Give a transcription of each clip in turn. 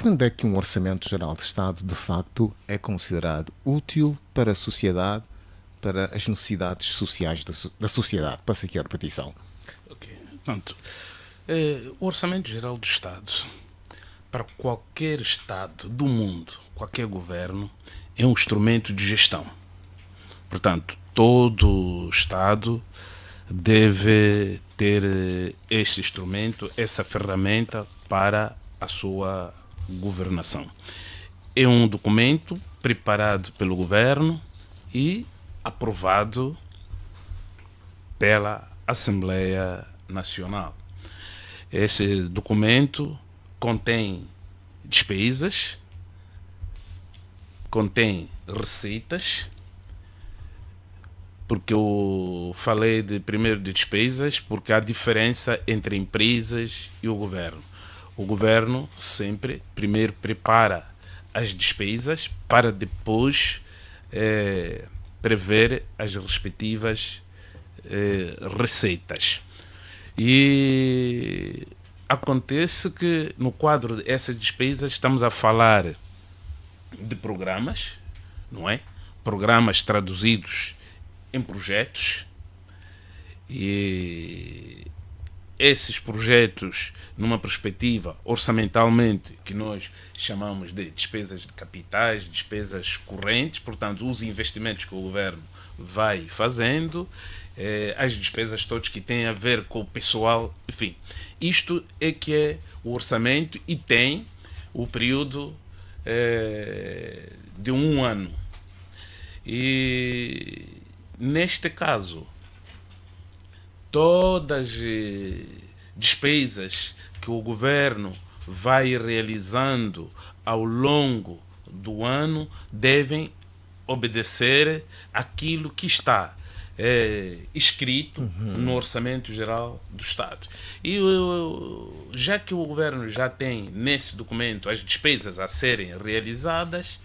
quando é que um Orçamento Geral de Estado, de facto, é considerado útil para a sociedade, para as necessidades sociais da sociedade? Passa aqui a repetição. Ok. Portanto, o Orçamento Geral do Estado, para qualquer Estado do mundo, qualquer governo, é um instrumento de gestão. Portanto, todo Estado deve ter este instrumento, essa ferramenta para a sua governação. É um documento preparado pelo governo e aprovado pela Assembleia Nacional. Esse documento contém despesas, contém receitas, porque eu falei primeiro de despesas, porque há diferença entre empresas e o governo. O governo sempre primeiro prepara as despesas para depois prever as respectivas receitas. E acontece que no quadro dessas despesas estamos a falar de programas, não é? Programas traduzidos em projetos, e esses projetos numa perspectiva orçamentalmente que nós chamamos de despesas de capitais, despesas correntes, portanto os investimentos que o governo vai fazendo, as despesas todas que têm a ver com o pessoal, enfim. Isto é que é o orçamento e tem o período de um ano. E neste caso, todas as despesas que o governo vai realizando ao longo do ano devem obedecer aquilo que está escrito no Orçamento Geral do Estado. E já que o governo já tem nesse documento as despesas a serem realizadas,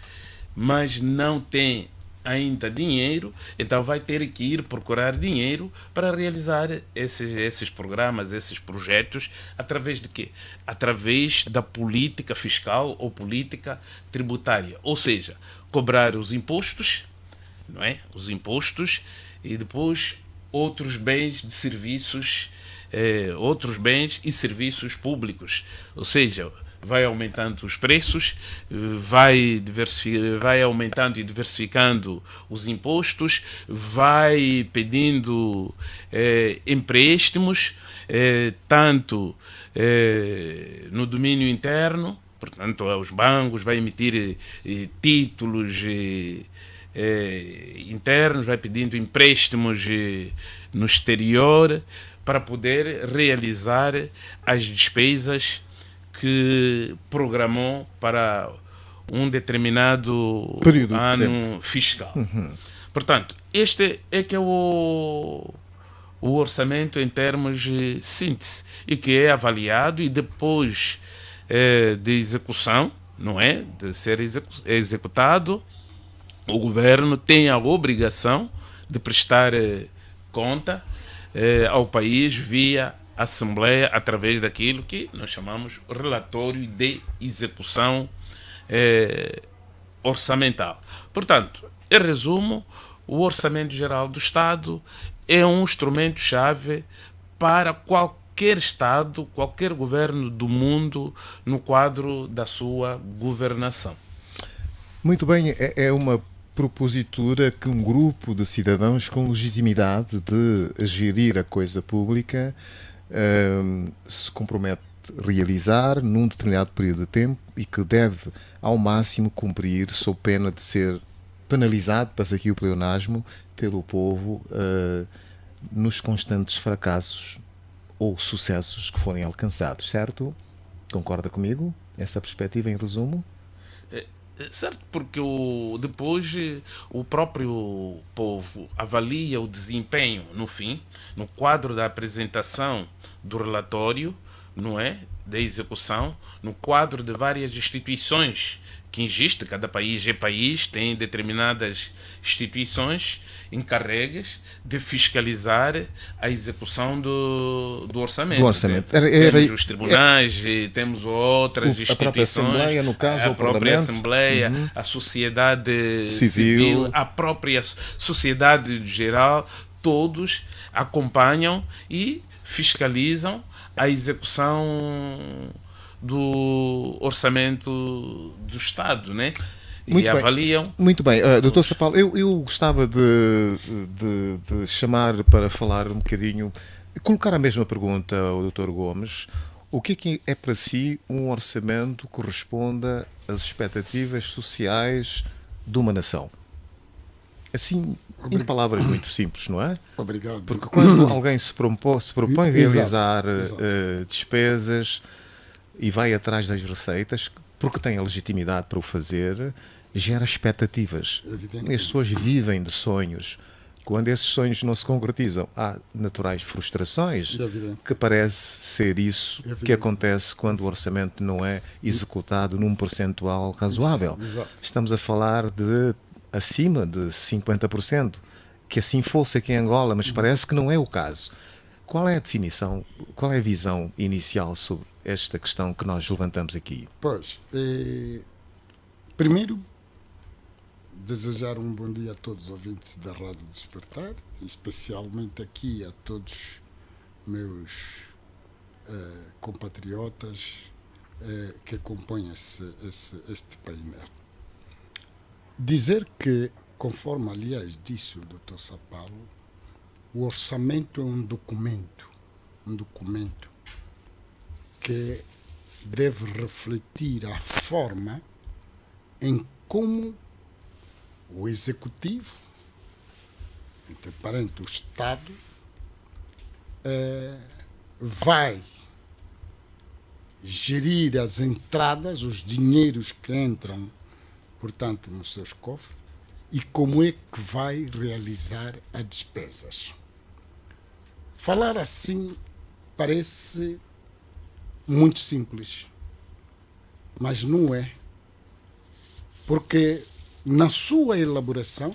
mas não tem ainda dinheiro, então vai ter que ir procurar dinheiro para realizar esses programas, esses projetos, através de quê? Através da política fiscal ou política tributária, ou seja, cobrar os impostos, não é? Os impostos e depois outros bens de serviços, outros bens e serviços públicos, ou seja, vai aumentando os preços, vai aumentando e diversificando os impostos, vai pedindo empréstimos, tanto no domínio interno, portanto, aos bancos, vai emitir títulos internos, vai pedindo empréstimos no exterior para poder realizar as despesas que programou para um determinado Período de tempo. ano fiscal. Portanto, este é que é o orçamento em termos de síntese e que é avaliado e depois de execução, não é? De ser executado, o governo tem a obrigação de prestar conta ao país via Assembleia através daquilo que nós chamamos relatório de execução orçamental. Portanto, em resumo, o Orçamento Geral do Estado é um instrumento-chave para qualquer Estado, qualquer governo do mundo no quadro da sua governação. Muito bem, é uma propositura que um grupo de cidadãos com legitimidade de gerir a coisa pública se compromete a realizar num determinado período de tempo e que deve ao máximo cumprir sob pena de ser penalizado, passa aqui o pleonasmo, pelo povo nos constantes fracassos ou sucessos que forem alcançados, certo? Concorda comigo? Essa perspectiva em resumo? Certo, porque depois o próprio povo avalia o desempenho no fim, no quadro da apresentação do relatório, não é, da execução no quadro de várias instituições que existe. Cada país é país, tem determinadas instituições encarregues de fiscalizar a execução do orçamento. Do orçamento. Temos os tribunais, temos outras a própria instituições, Assembleia, no caso, a o própria Parlamento. Assembleia, a sociedade Civil. civil, a própria sociedade geral, todos acompanham e fiscalizam a execução do orçamento do Estado, né? Muito E bem. avaliam. Muito bem, Dr. Sapal, eu gostava de chamar para falar um bocadinho, colocar a mesma pergunta ao Dr. Gomes. O que é para si um orçamento que corresponda às expectativas sociais de uma nação? Assim, em palavras muito simples, não é? Obrigado. Porque quando alguém se propõe realizar Exato. despesas e vai atrás das receitas, porque tem a legitimidade para o fazer, gera expectativas. Evidentemente. As pessoas vivem de sonhos. Quando esses sonhos não se concretizam, há naturais frustrações, Evidente. que parece ser isso que Evidente. acontece quando o orçamento não é executado num percentual razoável. Exato. Estamos a falar de acima de 50%, que assim fosse aqui em Angola, mas parece que não é o caso. Qual é a definição, qual é a visão inicial sobre esta questão que nós levantamos aqui? Pois, primeiro, desejar um bom dia a todos os ouvintes da Rádio Despertar, especialmente aqui a todos meus compatriotas que compõem este painel. Dizer que, conforme aliás disse o Dr. Sapalo, o orçamento é um documento que deve refletir a forma em como o Executivo, entre parênteses, o Estado, vai gerir as entradas, os dinheiros que entram, portanto, nos seus cofres, e como é que vai realizar as despesas. Falar assim parece muito simples, mas não é, porque na sua elaboração,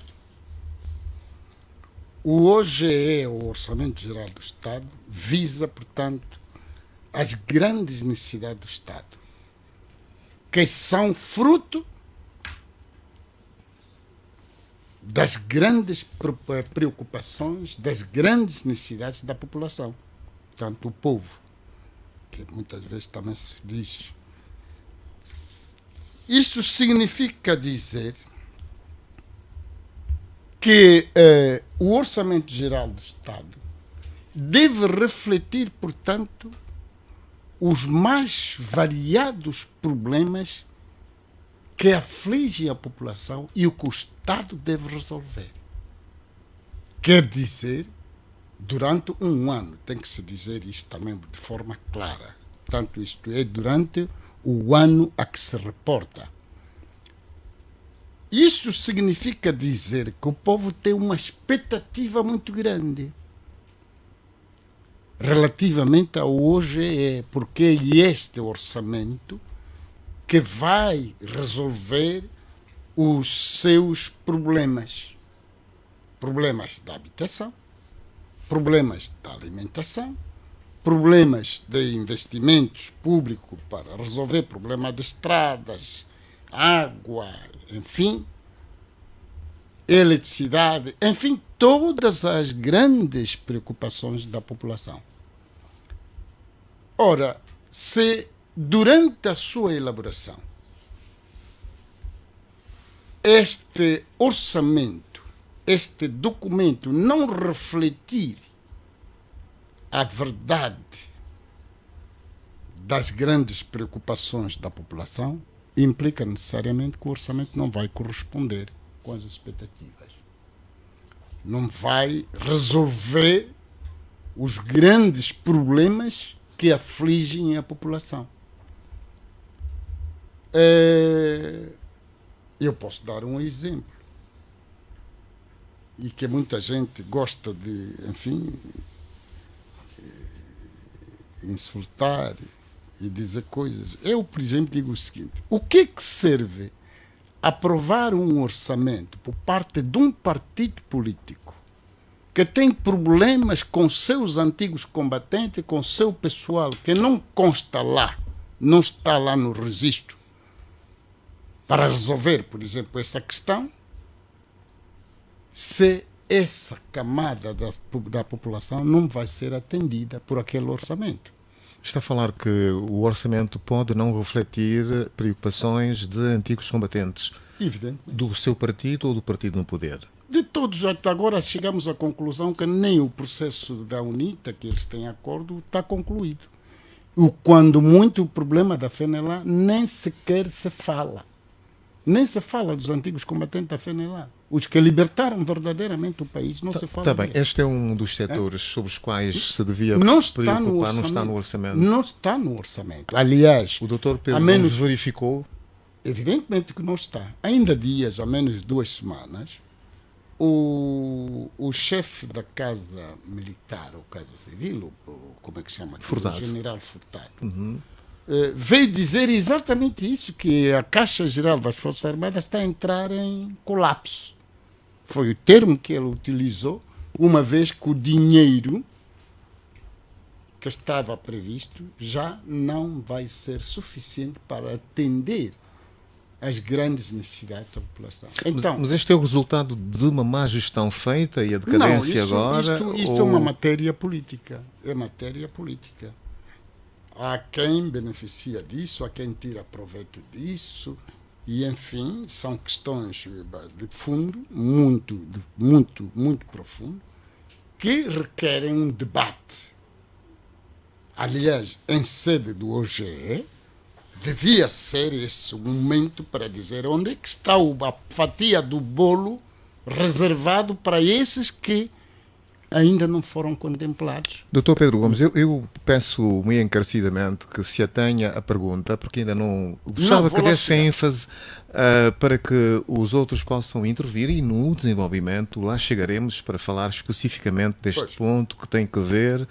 o OGE, o Orçamento Geral do Estado, visa, portanto, as grandes necessidades do Estado, que são fruto das grandes preocupações, das grandes necessidades da população, portanto, o povo, que muitas vezes também se diz. Isto significa dizer que o Orçamento Geral do Estado deve refletir, portanto, os mais variados problemas que afligem a população e o que o Estado deve resolver. Quer dizer, durante um ano, tem que se dizer isso também de forma clara. Portanto, isto é durante o ano a que se reporta. Isto significa dizer que o povo tem uma expectativa muito grande relativamente ao OGE, porque é este orçamento que vai resolver os seus problemas. Problemas da habitação, problemas da alimentação, problemas de investimentos públicos para resolver problemas de estradas, água, enfim, eletricidade, enfim, todas as grandes preocupações da população. Ora, se durante a sua elaboração este orçamento, este documento não refletir a verdade das grandes preocupações da população, implica necessariamente que o orçamento não vai corresponder com as expectativas. Não vai resolver os grandes problemas que afligem a população. Eu posso dar um exemplo, e que muita gente gosta de, enfim, insultar e dizer coisas. Eu, por exemplo, digo o seguinte: o que é que serve aprovar um orçamento por parte de um partido político que tem problemas com seus antigos combatentes, com seu pessoal, que não consta lá, não está lá no registro, para resolver, por exemplo, essa questão, se essa camada da população não vai ser atendida por aquele orçamento? Está a falar que o orçamento pode não refletir preocupações de antigos combatentes Evidente. do seu partido ou do partido no poder. De todos, até agora chegamos à conclusão que nem o processo da UNITA, que eles têm acordo, está concluído. Quando muito o problema da FENELA nem sequer se fala. Nem se fala dos antigos combatentes da FENELA. Os que libertaram verdadeiramente o país, não se fala. Está bem, deles. este é um dos setores sobre os quais se devia Não está preocupar, no não orçamento. está no orçamento. Não está no orçamento. Aliás, O doutor Pedro a menos- Gomes verificou. evidentemente que não está. Ainda há dias, há menos de 2 semanas, o chefe da Casa Militar, ou Casa Civil, como é que chama? Furtado. O general Furtado, veio dizer exatamente isso, que a Caixa Geral das Forças Armadas está a entrar em colapso. Foi o termo que ele utilizou, uma vez que o dinheiro que estava previsto já não vai ser suficiente para atender as grandes necessidades da população. Então, Mas este é o resultado de uma má gestão feita e a não, decadência agora? isto é ou- uma matéria política. É matéria política. Há quem beneficia disso, há quem tira proveito disso, e, enfim, são questões de fundo, muito profundo, que requerem um debate. Aliás, em sede do OGE, devia ser esse o momento para dizer onde é que está a fatia do bolo reservado para esses que ainda não foram contemplados. Doutor Pedro Gomes, eu peço muito encarecidamente que se atenha à pergunta, porque ainda não gostava vou que lá desse chegar. ênfase para que os outros possam intervir e no desenvolvimento lá chegaremos para falar especificamente deste Pois. ponto que tem que ver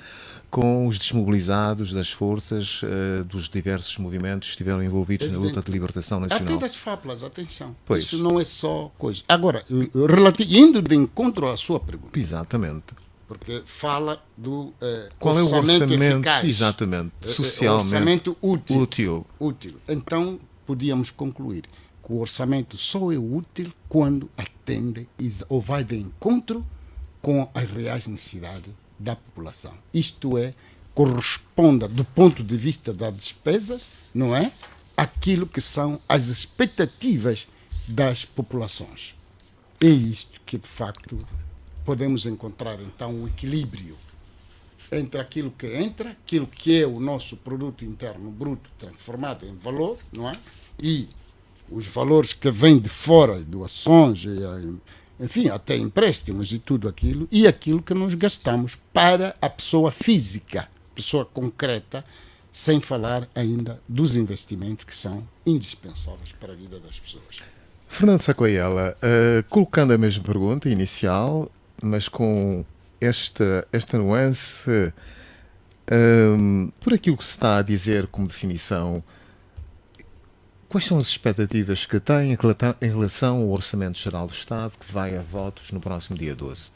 com os desmobilizados das forças dos diversos movimentos que estiveram envolvidos na Evidente. luta de libertação Até nacional. das fábulas, atenção. Pois. Isso não é só coisa. Agora, indo de encontro à sua pergunta, Exatamente. porque fala do Qual é o orçamento? eficaz. Exatamente. Socialmente Orçamento útil. útil. Então, podíamos concluir que o orçamento só é útil quando atende ou vai de encontro com as reais necessidades da população. Isto é, corresponda do ponto de vista das despesas, não é? Aquilo que são as expectativas das populações. É isto que, de facto, podemos encontrar, então, um equilíbrio entre aquilo que é o nosso produto interno bruto transformado em valor, não é? E os valores que vêm de fora, doações, enfim, até empréstimos e tudo aquilo, e aquilo que nós gastamos para a pessoa física, pessoa concreta, sem falar ainda dos investimentos que são indispensáveis para a vida das pessoas. Fernando Sacoiela, colocando a mesma pergunta inicial, mas com esta nuance, por aquilo que se está a dizer como definição, quais são as expectativas que tem em relação ao Orçamento Geral do Estado que vai a votos no próximo dia 12?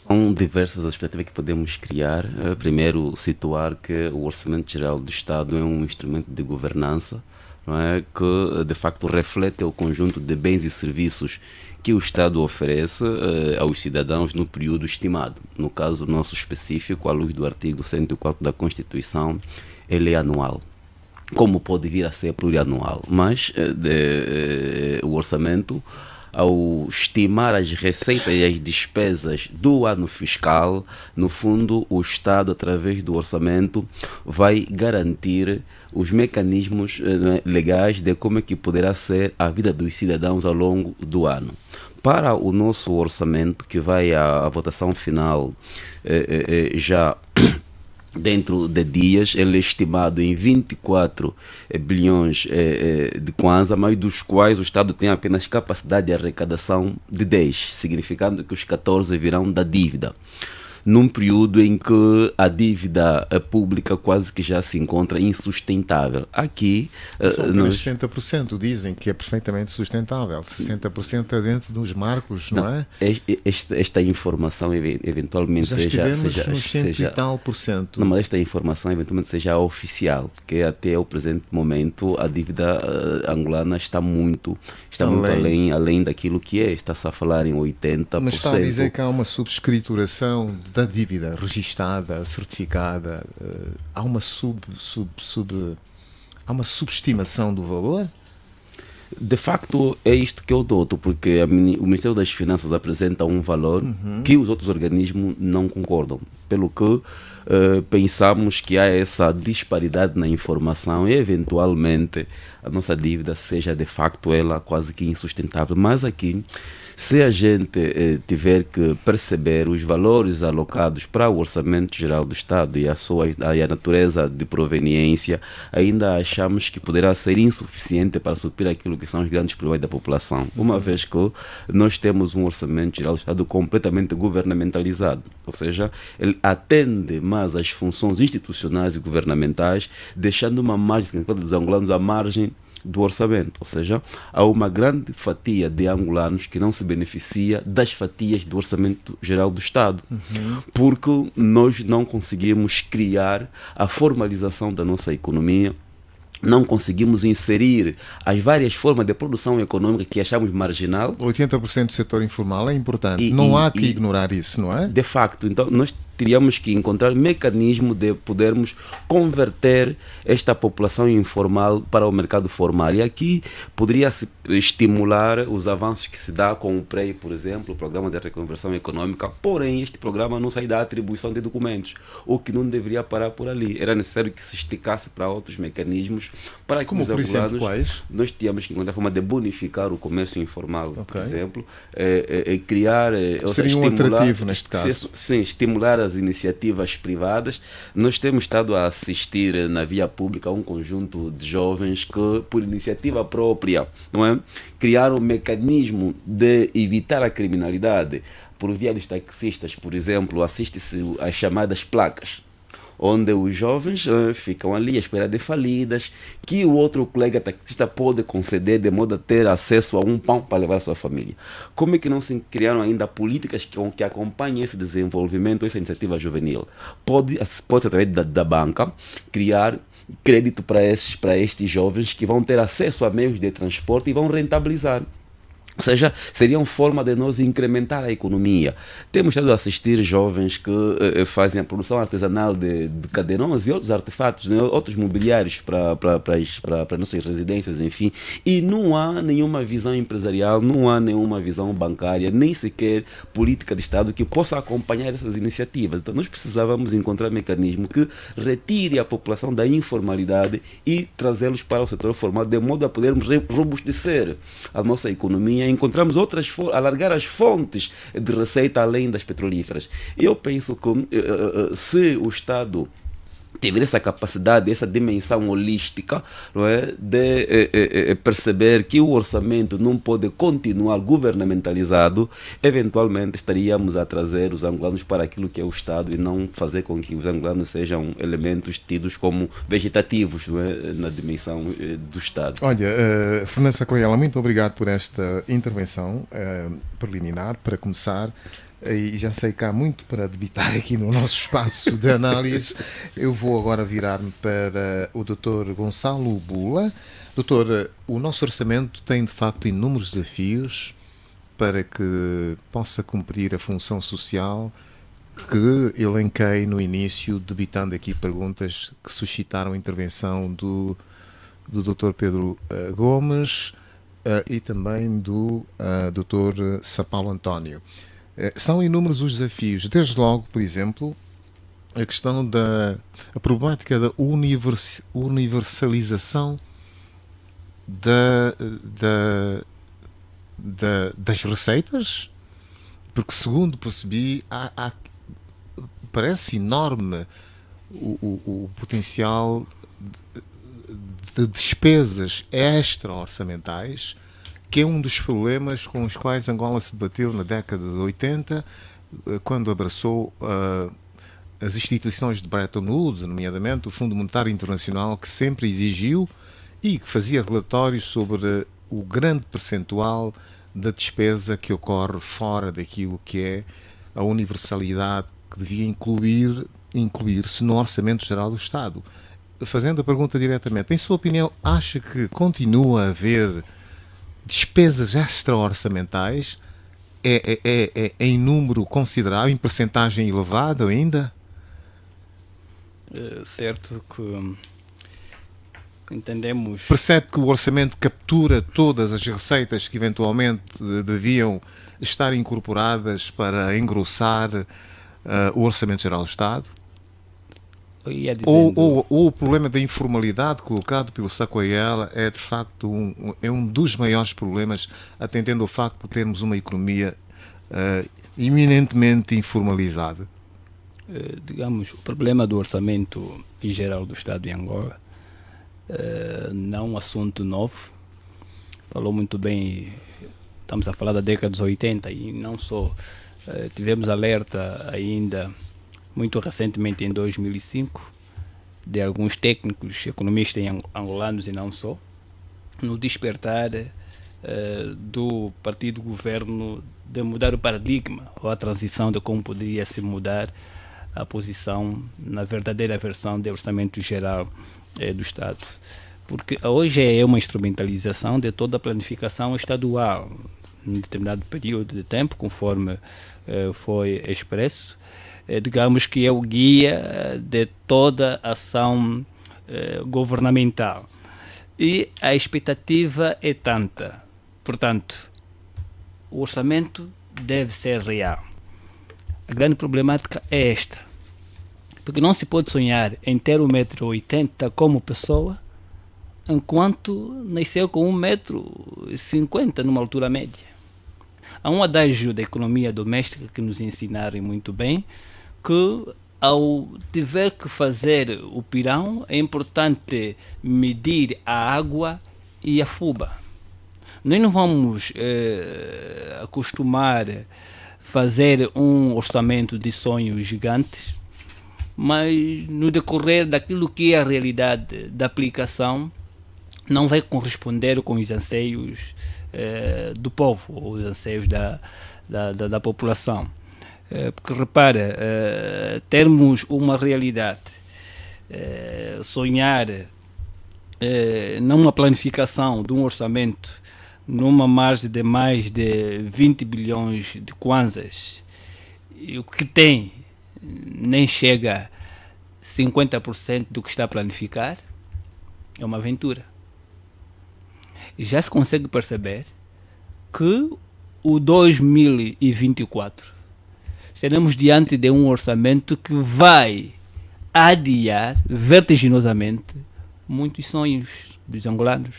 São diversas as expectativas que podemos criar. Primeiro, situar que o Orçamento Geral do Estado é um instrumento de governança, não é? Que de facto reflete o conjunto de bens e serviços que o Estado oferece aos cidadãos no período estimado. No caso nosso específico, à luz do artigo 104 da Constituição, ele é anual. Como pode vir a ser plurianual, mas o orçamento, ao estimar as receitas e as despesas do ano fiscal, no fundo o Estado, através do orçamento, vai garantir os mecanismos legais de como é que poderá ser a vida dos cidadãos ao longo do ano. Para o nosso orçamento, que vai à votação final já dentro de dias, ele é estimado em 24 bilhões de kwanza, mas dos quais o Estado tem apenas capacidade de arrecadação de 10, significando que os 14 virão da dívida. num período em que a dívida pública quase que já se encontra insustentável. Aqui, São apenas 60%, dizem que é perfeitamente sustentável. 60% é dentro dos marcos, não é? Esta informação eventualmente Já estivemos nos 100 e tal por cento. Não, mas esta informação eventualmente seja oficial, porque até o presente momento a dívida angolana está muito além daquilo que é. Está-se a falar em 80%. Mas está a dizer que há uma subscrituração da dívida registada, certificada. Há uma há uma subestimação do valor? De facto, é isto que eu noto, porque o Ministério das Finanças apresenta um valor que os outros organismos não concordam. Pelo que pensamos que há essa disparidade na informação e, eventualmente, a nossa dívida seja, de facto, ela quase que insustentável. Mas aqui, se a gente tiver que perceber os valores alocados para o Orçamento Geral do Estado e a natureza de proveniência, ainda achamos que poderá ser insuficiente para suprir aquilo que são os grandes problemas da população, uma vez que nós temos um Orçamento Geral do Estado completamente governamentalizado, ou seja, ele atende mais às funções institucionais e governamentais, deixando uma margem dos angolanos à margem do orçamento, ou seja, há uma grande fatia de angolanos que não se beneficia das fatias do Orçamento Geral do Estado, porque nós não conseguimos criar a formalização da nossa economia, não conseguimos inserir as várias formas de produção econômica que achamos marginal. 80% do setor informal é importante. Não há que ignorar isso, não é? De facto, então nós teríamos que encontrar mecanismo de podermos converter esta população informal para o mercado formal. E aqui poderia-se estimular os avanços que se dá com o PREI, por exemplo, o Programa de Reconversão Econômica, porém este programa não sai da atribuição de documentos, o que não deveria parar por ali. Era necessário que se esticasse para outros mecanismos, para que os angolanos, nós tínhamos que encontrar forma de bonificar o comércio informal, por exemplo, criar, seria um atrativo neste caso. Sim, estimular as iniciativas privadas. Nós temos estado a assistir na via pública a um conjunto de jovens que, por iniciativa própria, não é, criaram um mecanismo de evitar a criminalidade. Por via dos taxistas, por exemplo, assiste-se às chamadas placas, onde os jovens ficam ali à espera de falidas, que o outro colega taxista pode conceder de modo a ter acesso a um pão para levar a sua família. Como é que não se criaram ainda políticas que acompanhem esse desenvolvimento, essa iniciativa juvenil? Pode através da banca, criar crédito para estes jovens que vão ter acesso a meios de transporte e vão rentabilizar. Ou seja, seria uma forma de nós incrementar a economia. Temos estado a assistir jovens que fazem a produção artesanal de cadeirões e outros artefatos, né, outros mobiliários para nossas residências, enfim. E não há nenhuma visão empresarial, não há nenhuma visão bancária, nem sequer política de Estado que possa acompanhar essas iniciativas. Então nós precisávamos encontrar um mecanismo que retire a população da informalidade e trazê-los para o setor formal, de modo a podermos robustecer a nossa economia, encontramos alargar as fontes de receita além das petrolíferas. Eu penso que se o Estado tiver essa capacidade, essa dimensão holística, não é, de perceber que o orçamento não pode continuar governamentalizado, eventualmente estaríamos a trazer os angolanos para aquilo que é o Estado e não fazer com que os angolanos sejam elementos tidos como vegetativos, não é, na dimensão do Estado. Olha, Fernando Sacoiela, muito obrigado por esta intervenção preliminar, para começar. E já sei que há muito para debitar aqui no nosso espaço de análise. Eu vou agora virar-me para o Dr. Gonçalo Bula. Doutor, o nosso orçamento tem de facto inúmeros desafios para que possa cumprir a função social que elenquei no início, debitando aqui perguntas que suscitaram a intervenção do Dr. Pedro Gomes e também do Dr. Sapaulo António. São inúmeros os desafios, desde logo, por exemplo, a questão a problemática da universalização das receitas, porque, segundo percebi, parece enorme o potencial de despesas extra-orçamentais, que é um dos problemas com os quais Angola se debateu na década de 80, quando abraçou as instituições de Bretton Woods, nomeadamente o Fundo Monetário Internacional, que sempre exigiu e que fazia relatórios sobre o grande percentual da despesa que ocorre fora daquilo que é a universalidade que devia incluir-se no Orçamento Geral do Estado. Fazendo a pergunta diretamente, em sua opinião, acha que continua a haver despesas extra-orçamentais? É em número considerável, em percentagem elevada ainda? Certo que entendemos. Percebe que o orçamento captura todas as receitas que eventualmente deviam estar incorporadas para engrossar o Orçamento Geral do Estado? Ou o problema da informalidade colocado pelo Sacoiela é de facto um dos maiores problemas, atendendo ao facto de termos uma economia eminentemente informalizada? Digamos, o problema do orçamento em geral do Estado de Angola não é um assunto novo. Falou muito bem, estamos a falar da década dos 80 e não só. Tivemos alerta ainda muito recentemente, em 2005, de alguns técnicos, economistas angolanos e não só, no despertar do partido governo de mudar o paradigma ou a transição de como poderia se mudar a posição na verdadeira versão do orçamento geral do Estado. Porque hoje é uma instrumentalização de toda a planificação estadual, em determinado período de tempo, conforme foi expresso. Digamos que é o guia de toda a ação governamental. E a expectativa é tanta. Portanto, o orçamento deve ser real. A grande problemática é esta. Porque não se pode sonhar em ter 1,80 m como pessoa, enquanto nasceu com 1,50 m numa altura média. Há um adágio da economia doméstica que nos ensinaram muito bem, que ao tiver que fazer o pirão é importante medir a água e a fuba. Nós não vamos acostumar a fazer um orçamento de sonhos gigantes, mas no decorrer daquilo que é a realidade da aplicação não vai corresponder com os anseios do povo, ou os anseios da população. Porque repara, termos uma realidade, sonhar numa planificação de um orçamento numa margem de mais de 20 bilhões de kwanzas, e o que tem nem chega a 50% do que está a planificar, é uma aventura. Já se consegue perceber que o 2024 estaremos diante de um orçamento que vai adiar vertiginosamente muitos sonhos dos angolanos,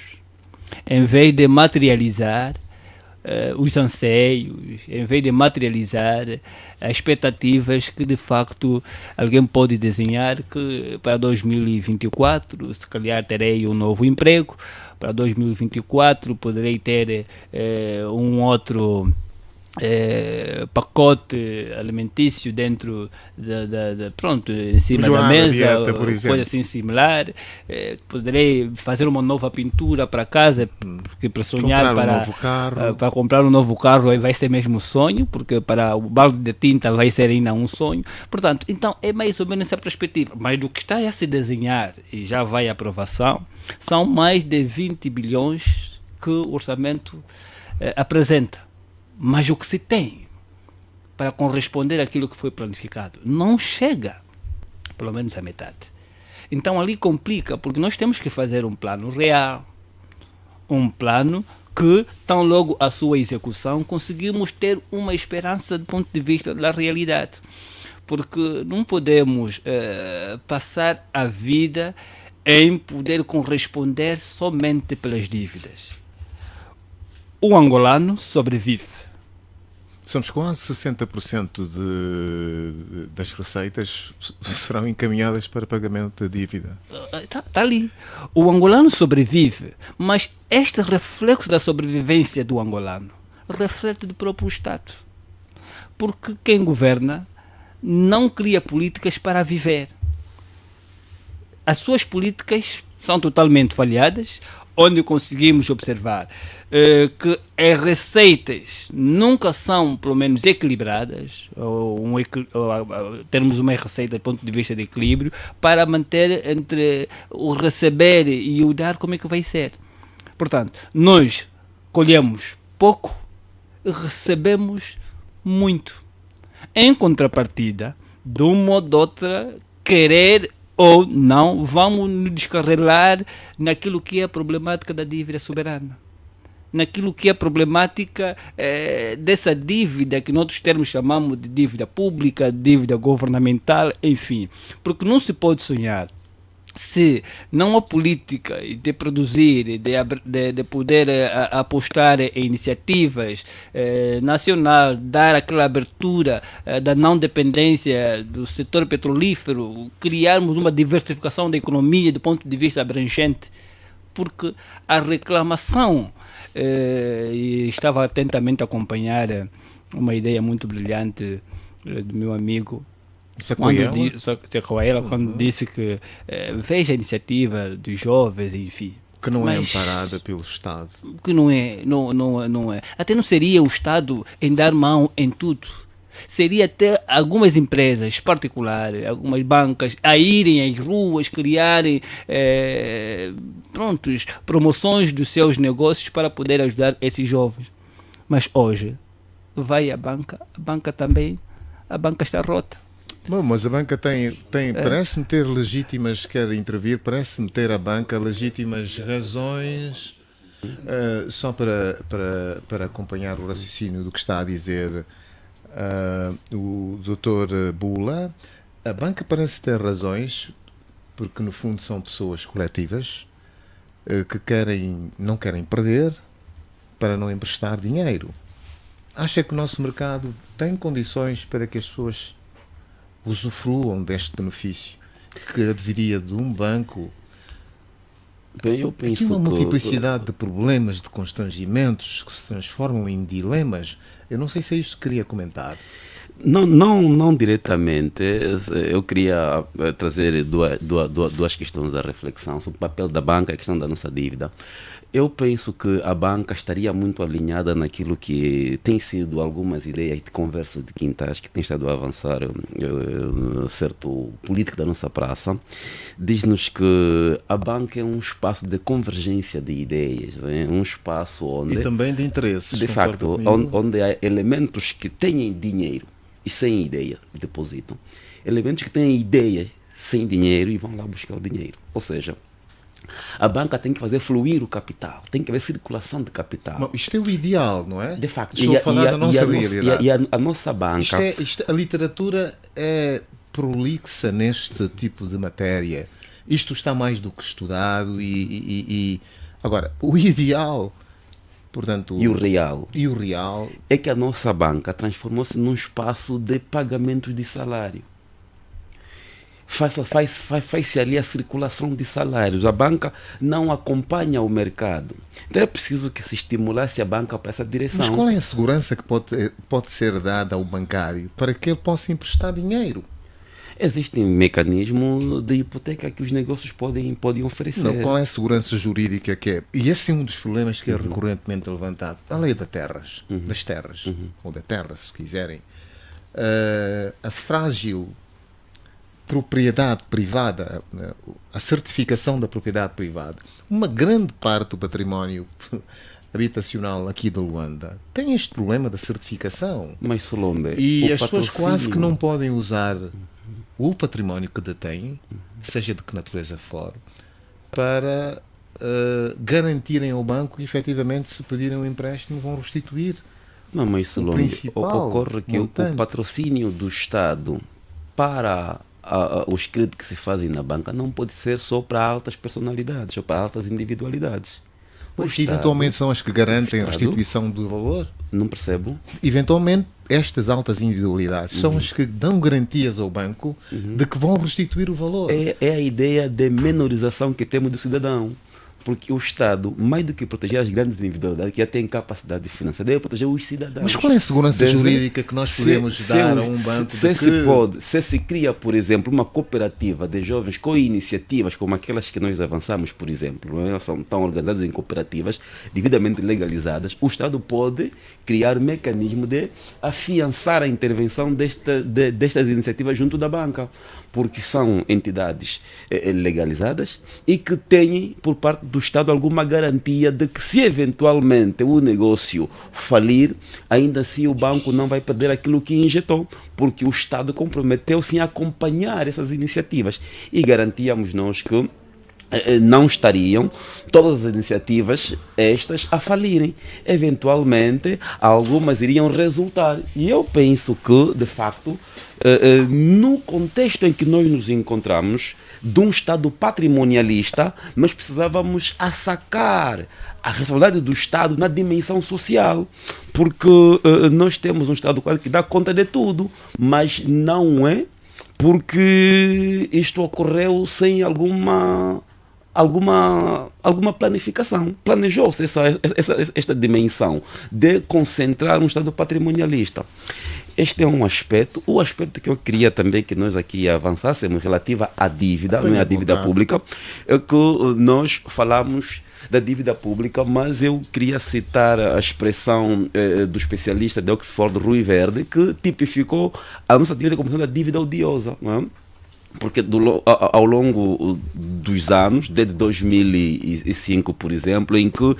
em vez de materializar os anseios, em vez de materializar as expectativas que de facto alguém pode desenhar, que para 2024 se calhar terei um novo emprego, para 2024 poderei ter um outro pacote alimentício dentro pronto, em cima melhorar da mesa, dieta, por exemplo. coisa assim similar. Poderei fazer uma nova pintura para casa, porque para sonhar Comprar um novo carro. para comprar um novo carro aí vai ser mesmo sonho, porque para o balde de tinta vai ser ainda um sonho. Portanto, então é mais ou menos essa perspectiva. Mas do que está a se desenhar e já vai à aprovação, são mais de 20 bilhões que o orçamento apresenta. Mas o que se tem para corresponder àquilo que foi planificado não chega, pelo menos à metade. Então ali complica, porque nós temos que fazer um plano real, um plano que, tão logo a sua execução, conseguimos ter uma esperança do ponto de vista da realidade. Porque não podemos passar a vida em poder corresponder somente pelas dívidas. O angolano sobrevive. Somos quase 60% das receitas serão encaminhadas para pagamento da dívida. Está ali. O angolano sobrevive, mas este reflexo da sobrevivência do angolano reflete do próprio Estado. Porque quem governa não cria políticas para viver. As suas políticas são totalmente falhadas, onde conseguimos observar que as receitas nunca são, pelo menos, equilibradas, ou termos uma receita do ponto de vista de equilíbrio, para manter entre o receber e o dar, como é que vai ser. Portanto, nós colhemos pouco e recebemos muito. Em contrapartida, de uma ou de outra, querer ou não, vamos nos descarrilar naquilo que é a problemática da dívida soberana. Naquilo que é a problemática dessa dívida que nós termos chamamos de dívida pública, dívida governamental, enfim. Porque não se pode sonhar se não há política de produzir, de poder apostar em iniciativas nacional, dar aquela abertura da não dependência do setor petrolífero, criarmos uma diversificação da economia do ponto de vista abrangente, porque a reclamação, e estava atentamente a acompanhar uma ideia muito brilhante do meu amigo Secoela, quando disse que veja a iniciativa dos jovens, enfim. Que não é amparada pelo Estado. Que não é. Até não seria o Estado em dar mão em tudo. Seria até algumas empresas particulares, algumas bancas, a irem às ruas, criarem promoções dos seus negócios para poder ajudar esses jovens. Mas hoje, vai a banca também, a banca está rota. Bom, mas a banca tem parece-me ter legítimas, quer intervir, parece-me ter a banca legítimas razões, só para acompanhar o raciocínio do que está a dizer o Dr. Bula. A banca parece ter razões, porque no fundo são pessoas coletivas que não querem perder para não emprestar dinheiro. Acha que o nosso mercado tem condições para que as pessoas usufruam deste benefício que adviria de um banco? Bem, eu penso aqui uma multiplicidade de problemas, de constrangimentos que se transformam em dilemas. Eu não sei se é isto que queria comentar. Não diretamente. Eu queria trazer duas questões à reflexão sobre o papel da banca e a questão da nossa dívida. Eu penso que a banca estaria muito alinhada naquilo que tem sido algumas ideias de conversas de quintais que tem estado a avançar certo político da nossa praça. Diz-nos que a banca é um espaço de convergência de ideias, né? Um espaço onde... E também de interesses. De facto, onde há elementos que têm dinheiro e sem ideia depositam. Elementos que têm ideias sem dinheiro e vão lá buscar o dinheiro. Ou seja, a banca tem que fazer fluir o capital, tem que haver circulação de capital. Não, isto é o ideal, não é? De facto. Estou a falar da nossa realidade. E a nossa banca... A literatura é prolixa neste tipo de matéria. Isto está mais do que estudado Agora, o ideal... Portanto, E o real é que a nossa banca transformou-se num espaço de pagamentos de salário. Faz-se ali a circulação de salários. A banca não acompanha o mercado. Então é preciso que se estimulasse a banca para essa direção. Mas qual é a segurança que pode ser dada ao bancário para que ele possa emprestar dinheiro? Existem mecanismos de hipoteca que os negócios podem oferecer. Não, qual é a segurança jurídica que é? E esse é um dos problemas que é recorrentemente levantado. A lei das terras, ou da terra, se quiserem. A frágil propriedade privada, a certificação da propriedade privada. Uma grande parte do património habitacional aqui de Luanda tem este problema da certificação. Mas, Solombe, e as pessoas quase que não podem usar o património que detêm, seja de que natureza for, para garantirem ao banco que efetivamente, se pedirem um empréstimo, vão restituir. Não, mas Solombe, ocorre que o patrocínio do Estado para os créditos que se fazem na banca não pode ser só para altas personalidades ou para altas individualidades. Pois, eventualmente são as que garantem a restituição do valor. Não percebo. Eventualmente, estas altas individualidades são as que dão garantias ao banco de que vão restituir o valor. É a ideia de menorização que temos do cidadão. porque o Estado, mais do que proteger as grandes individualidades que já têm capacidade de financiar, deve proteger os cidadãos. Mas qual é a segurança jurídica que nós podemos dar a um banco? Se se cria, por exemplo, uma cooperativa de jovens com iniciativas como aquelas que nós avançamos, por exemplo, não é? Estão organizadas em cooperativas devidamente legalizadas, o Estado pode criar mecanismo de afiançar a intervenção destas iniciativas junto da banca, porque são entidades legalizadas e que têm, por parte do Estado, alguma garantia de que, se eventualmente o negócio falir, ainda assim o banco não vai perder aquilo que injetou, porque o Estado comprometeu-se em acompanhar essas iniciativas, e garantíamos nós que não estariam todas as iniciativas estas a falirem. Eventualmente algumas iriam resultar, e eu penso que, de facto, no contexto em que nós nos encontramos, de um Estado patrimonialista, nós precisávamos assacar a responsabilidade do Estado na dimensão social, porque nós temos um Estado quase que dá conta de tudo, mas não é porque isto ocorreu sem alguma planificação. Planejou-se esta dimensão de concentrar um Estado patrimonialista. Este é um aspecto. O aspecto que eu queria também que nós aqui avançássemos relativa à dívida, não é a dívida pública, é que nós falamos da dívida pública, mas eu queria citar a expressão do especialista de Oxford, Rui Verde, que tipificou a nossa dívida como sendo a dívida odiosa, não é? Porque ao longo dos anos, desde 2005, por exemplo, em que,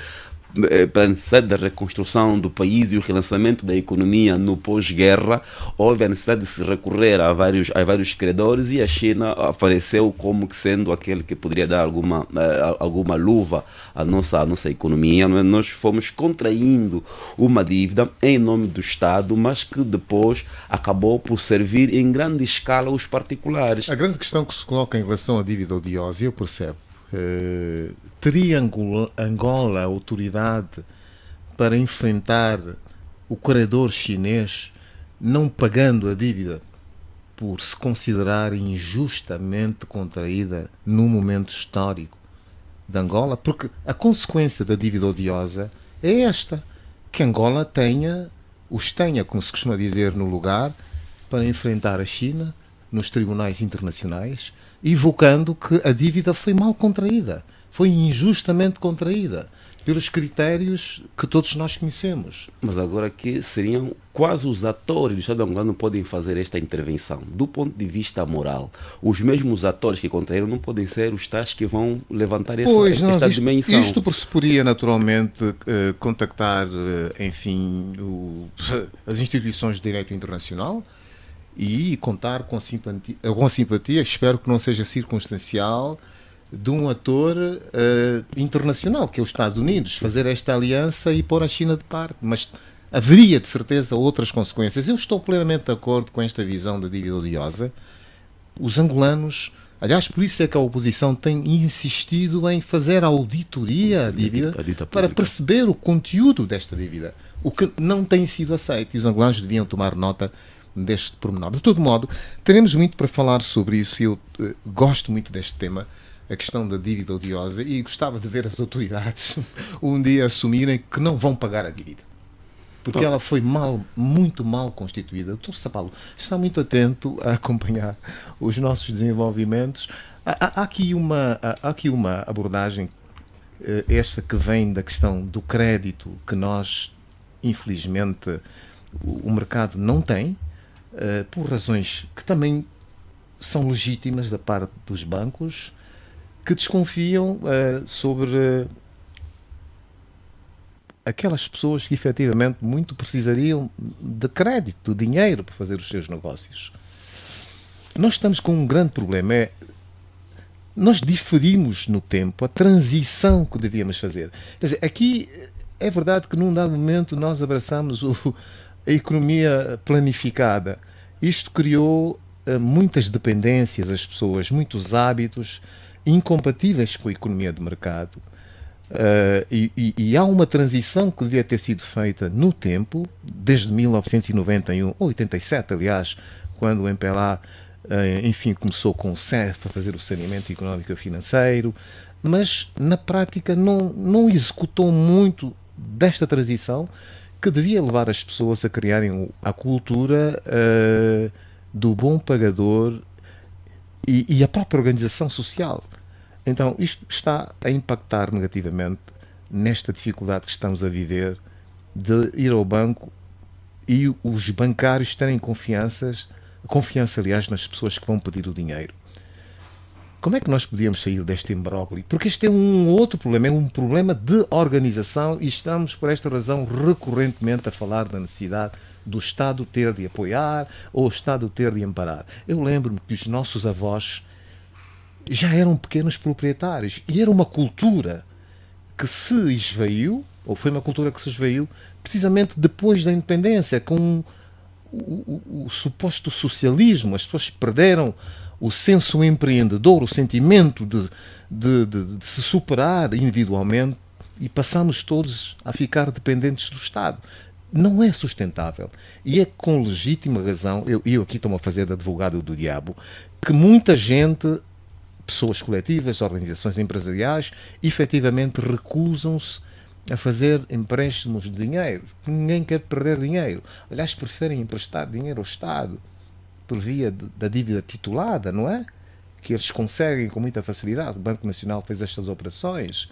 para a necessidade da reconstrução do país e o relançamento da economia no pós-guerra, houve a necessidade de se recorrer a vários credores, e a China apareceu como sendo aquele que poderia dar alguma luva à nossa economia. Nós fomos contraindo uma dívida em nome do Estado, mas que depois acabou por servir em grande escala os particulares. A grande questão que se coloca em relação à dívida odiosa, eu percebo, teria Angola autoridade para enfrentar o credor chinês não pagando a dívida por se considerar injustamente contraída num momento histórico de Angola? Porque a consequência da dívida odiosa é esta, que Angola tenha, como se costuma dizer, no lugar para enfrentar a China nos tribunais internacionais, evocando que a dívida foi mal contraída, foi injustamente contraída, pelos critérios que todos nós conhecemos. Mas agora que seriam quase os atores do Estado angolano podem fazer esta intervenção. Do ponto de vista moral, os mesmos atores que contraíram não podem ser os tais que vão levantar esta dimensão. Isto pressuporia naturalmente contactar, enfim, as instituições de direito internacional e contar com simpatia, espero que não seja circunstancial, de um ator internacional, que é os Estados Unidos, fazer esta aliança e pôr a China de parte. Mas haveria, de certeza, outras consequências. Eu estou plenamente de acordo com esta visão da dívida odiosa. Os angolanos, aliás, por isso é que a oposição tem insistido em fazer a auditoria à dívida para perceber o conteúdo desta dívida, o que não tem sido aceito, e os angolanos deviam tomar nota deste pormenor. De todo modo, teremos muito para falar sobre isso. Eu gosto muito deste tema, a questão da dívida odiosa, e gostava de ver as autoridades um dia assumirem que não vão pagar a dívida, porque ela foi muito mal constituída. O Dr. Sapalo está muito atento a acompanhar os nossos desenvolvimentos. Há aqui uma abordagem, esta que vem da questão do crédito, que nós, infelizmente, o mercado não tem, por razões que também são legítimas da parte dos bancos, que desconfiam sobre aquelas pessoas que efetivamente muito precisariam de crédito, de dinheiro para fazer os seus negócios. Nós estamos com um grande problema, nós diferimos no tempo a transição que devíamos fazer. Quer dizer, aqui é verdade que num dado momento nós abraçamos a economia planificada. Isto criou muitas dependências às pessoas, muitos hábitos incompatíveis com a economia de mercado. E há uma transição que devia ter sido feita no tempo, desde 1991, ou 87, aliás, quando o MPLA enfim, começou com o CEF a fazer o saneamento económico e financeiro, mas na prática não executou muito desta transição que devia levar as pessoas a criarem a cultura do bom pagador e a própria organização social. Então, isto está a impactar negativamente nesta dificuldade que estamos a viver de ir ao banco e os bancários terem confiança, aliás, nas pessoas que vão pedir o dinheiro. Como é que nós podíamos sair deste imbróglio? Porque este é um outro problema, é um problema de organização e estamos, por esta razão, recorrentemente a falar da necessidade do Estado ter de apoiar ou o Estado ter de amparar. Eu lembro-me que os nossos avós já eram pequenos proprietários e era uma cultura que se esvaiu, ou foi uma cultura que se esvaiu, precisamente depois da independência, com o suposto socialismo. As pessoas perderam o senso empreendedor, o sentimento de se superar individualmente e passamos todos a ficar dependentes do Estado. Não é sustentável. E é com legítima razão, eu aqui estou-me a fazer de advogado do diabo, que muita gente, pessoas coletivas, organizações empresariais, efetivamente recusam-se a fazer empréstimos de dinheiro. Ninguém quer perder dinheiro. Aliás, preferem emprestar dinheiro ao Estado por via da dívida titulada, não é? Que eles conseguem com muita facilidade. O Banco Nacional fez estas operações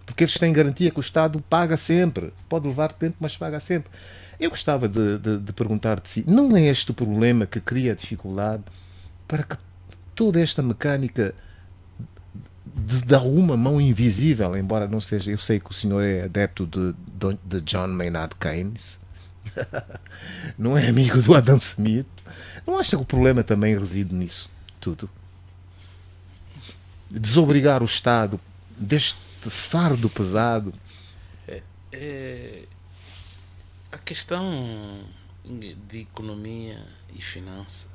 porque eles têm garantia que o Estado paga sempre. Pode levar tempo, mas paga sempre. Eu gostava de perguntar-te se não é este o problema que cria dificuldade para que toda esta mecânica de alguma mão invisível, embora não seja, eu sei que o senhor é adepto de John Maynard Keynes, não é amigo do Adam Smith, não acha que o problema também reside nisso tudo? Desobrigar o Estado deste fardo pesado. A questão de economia e finança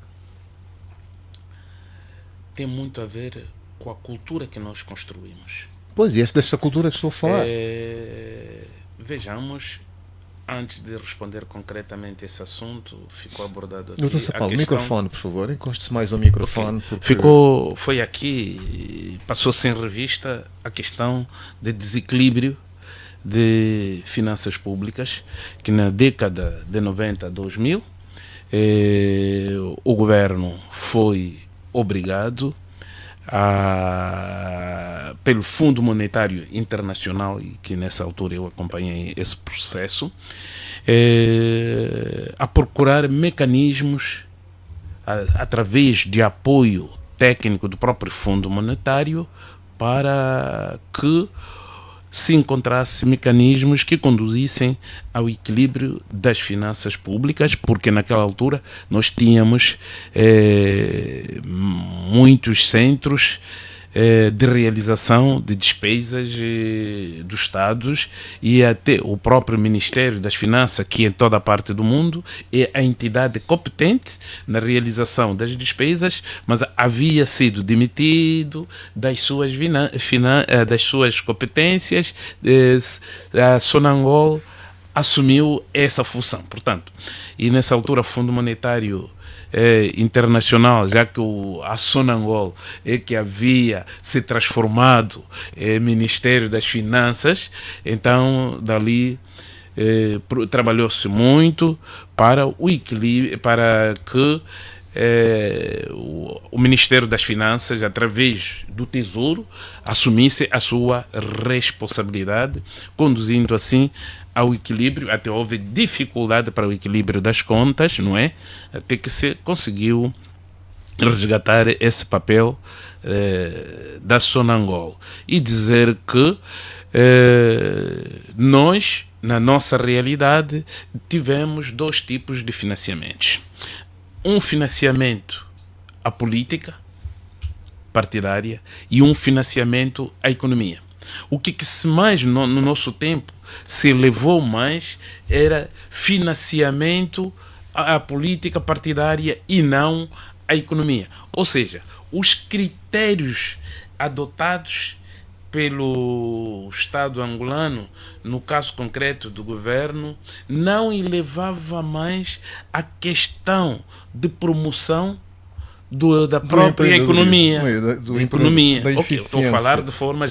tem muito a ver com a cultura que nós construímos. Pois, e é desta cultura que estou a falar. Vejamos, antes de responder concretamente esse assunto, ficou abordado aqui. Doutor Sapalo, microfone, por favor, encoste-se mais ao microfone. Okay. Porque... Foi aqui, passou-se em revista a questão de desequilíbrio de finanças públicas, que na década de 90 a 2000, o governo foi obrigado pelo Fundo Monetário Internacional, e que nessa altura eu acompanhei esse processo, a procurar mecanismos através de apoio técnico do próprio Fundo Monetário para que se encontrasse mecanismos que conduzissem ao equilíbrio das finanças públicas, porque naquela altura nós tínhamos muitos centros de realização de despesas dos Estados, e até o próprio Ministério das Finanças, que em toda a parte do mundo é a entidade competente na realização das despesas, mas havia sido demitido das suas competências. A Sonangol assumiu essa função, portanto, e nessa altura o Fundo Monetário Internacional, já que a Sonangol é que havia se transformado em Ministério das Finanças, então dali trabalhou-se muito para o equilíbrio, para que o Ministério das Finanças, através do Tesouro, assumisse a sua responsabilidade, conduzindo assim ao equilíbrio. Até houve dificuldade para o equilíbrio das contas, não é? Até que se conseguiu resgatar esse papel da Sonangol e dizer que nós, na nossa realidade, tivemos dois tipos de financiamentos. Um financiamento à política partidária e um financiamento à economia. O que se mais no nosso tempo se levou mais era financiamento à política partidária e não à economia. Ou seja, os critérios adotados pelo Estado angolano, no caso concreto do governo, não elevava mais a questão de promoção da própria economia. Do economia. da Ok, estou a falar de forma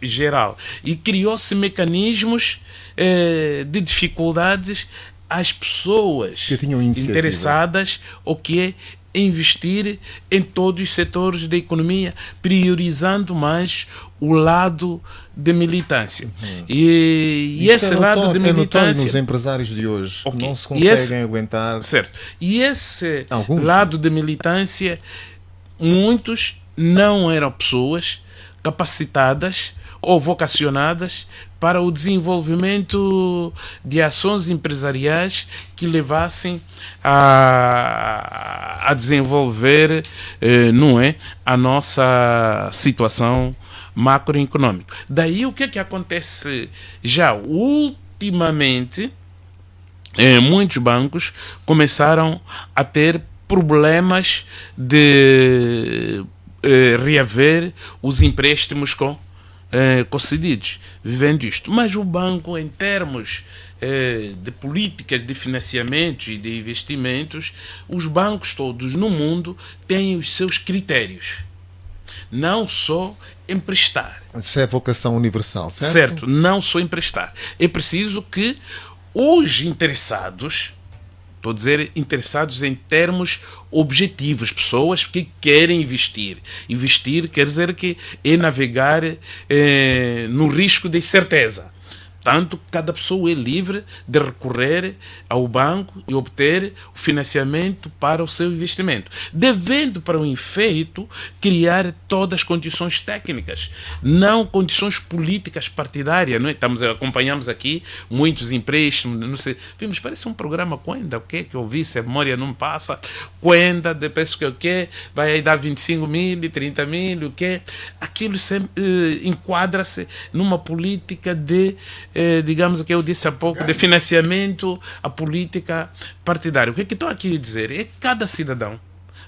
geral. E criou-se mecanismos de dificuldades às pessoas que tinham iniciativa interessadas o que é investir em todos os setores da economia, priorizando mais o lado de militância. E esse lado de militância nos empresários de hoje okay, não se conseguem aguentar. Certo. E esse Alguns lado de militância, muitos não eram pessoas capacitadas ou vocacionadas para o desenvolvimento de ações empresariais que levassem a desenvolver não é, a nossa situação macroeconômica. Daí o que é que acontece já ultimamente? Muitos bancos começaram a ter problemas de reaver os empréstimos concedidos, vivendo isto. Mas o banco, em termos de políticas de financiamento e de investimentos, os bancos todos no mundo têm os seus critérios. Não só emprestar. Isso é vocação universal, certo? Certo, não só emprestar. É preciso que os interessados, estou a dizer interessados em termos objetivos, pessoas que querem investir. Investir quer dizer que é navegar no risco de incerteza. Portanto, cada pessoa é livre de recorrer ao banco e obter o financiamento para o seu investimento, devendo, para o efeito, criar todas as condições técnicas, não condições políticas partidárias. Não é? Acompanhamos aqui muitos empréstimos, não sei, vimos, parece um programa Quenda, o que é que eu vi, se a memória não passa, Quenda, depois que o que vai aí dar 25 mil, 30 mil, o que aquilo enquadra-se numa política de digamos que eu disse há pouco, de financiamento à política partidária. O que é que estou aqui a dizer? É que cada cidadão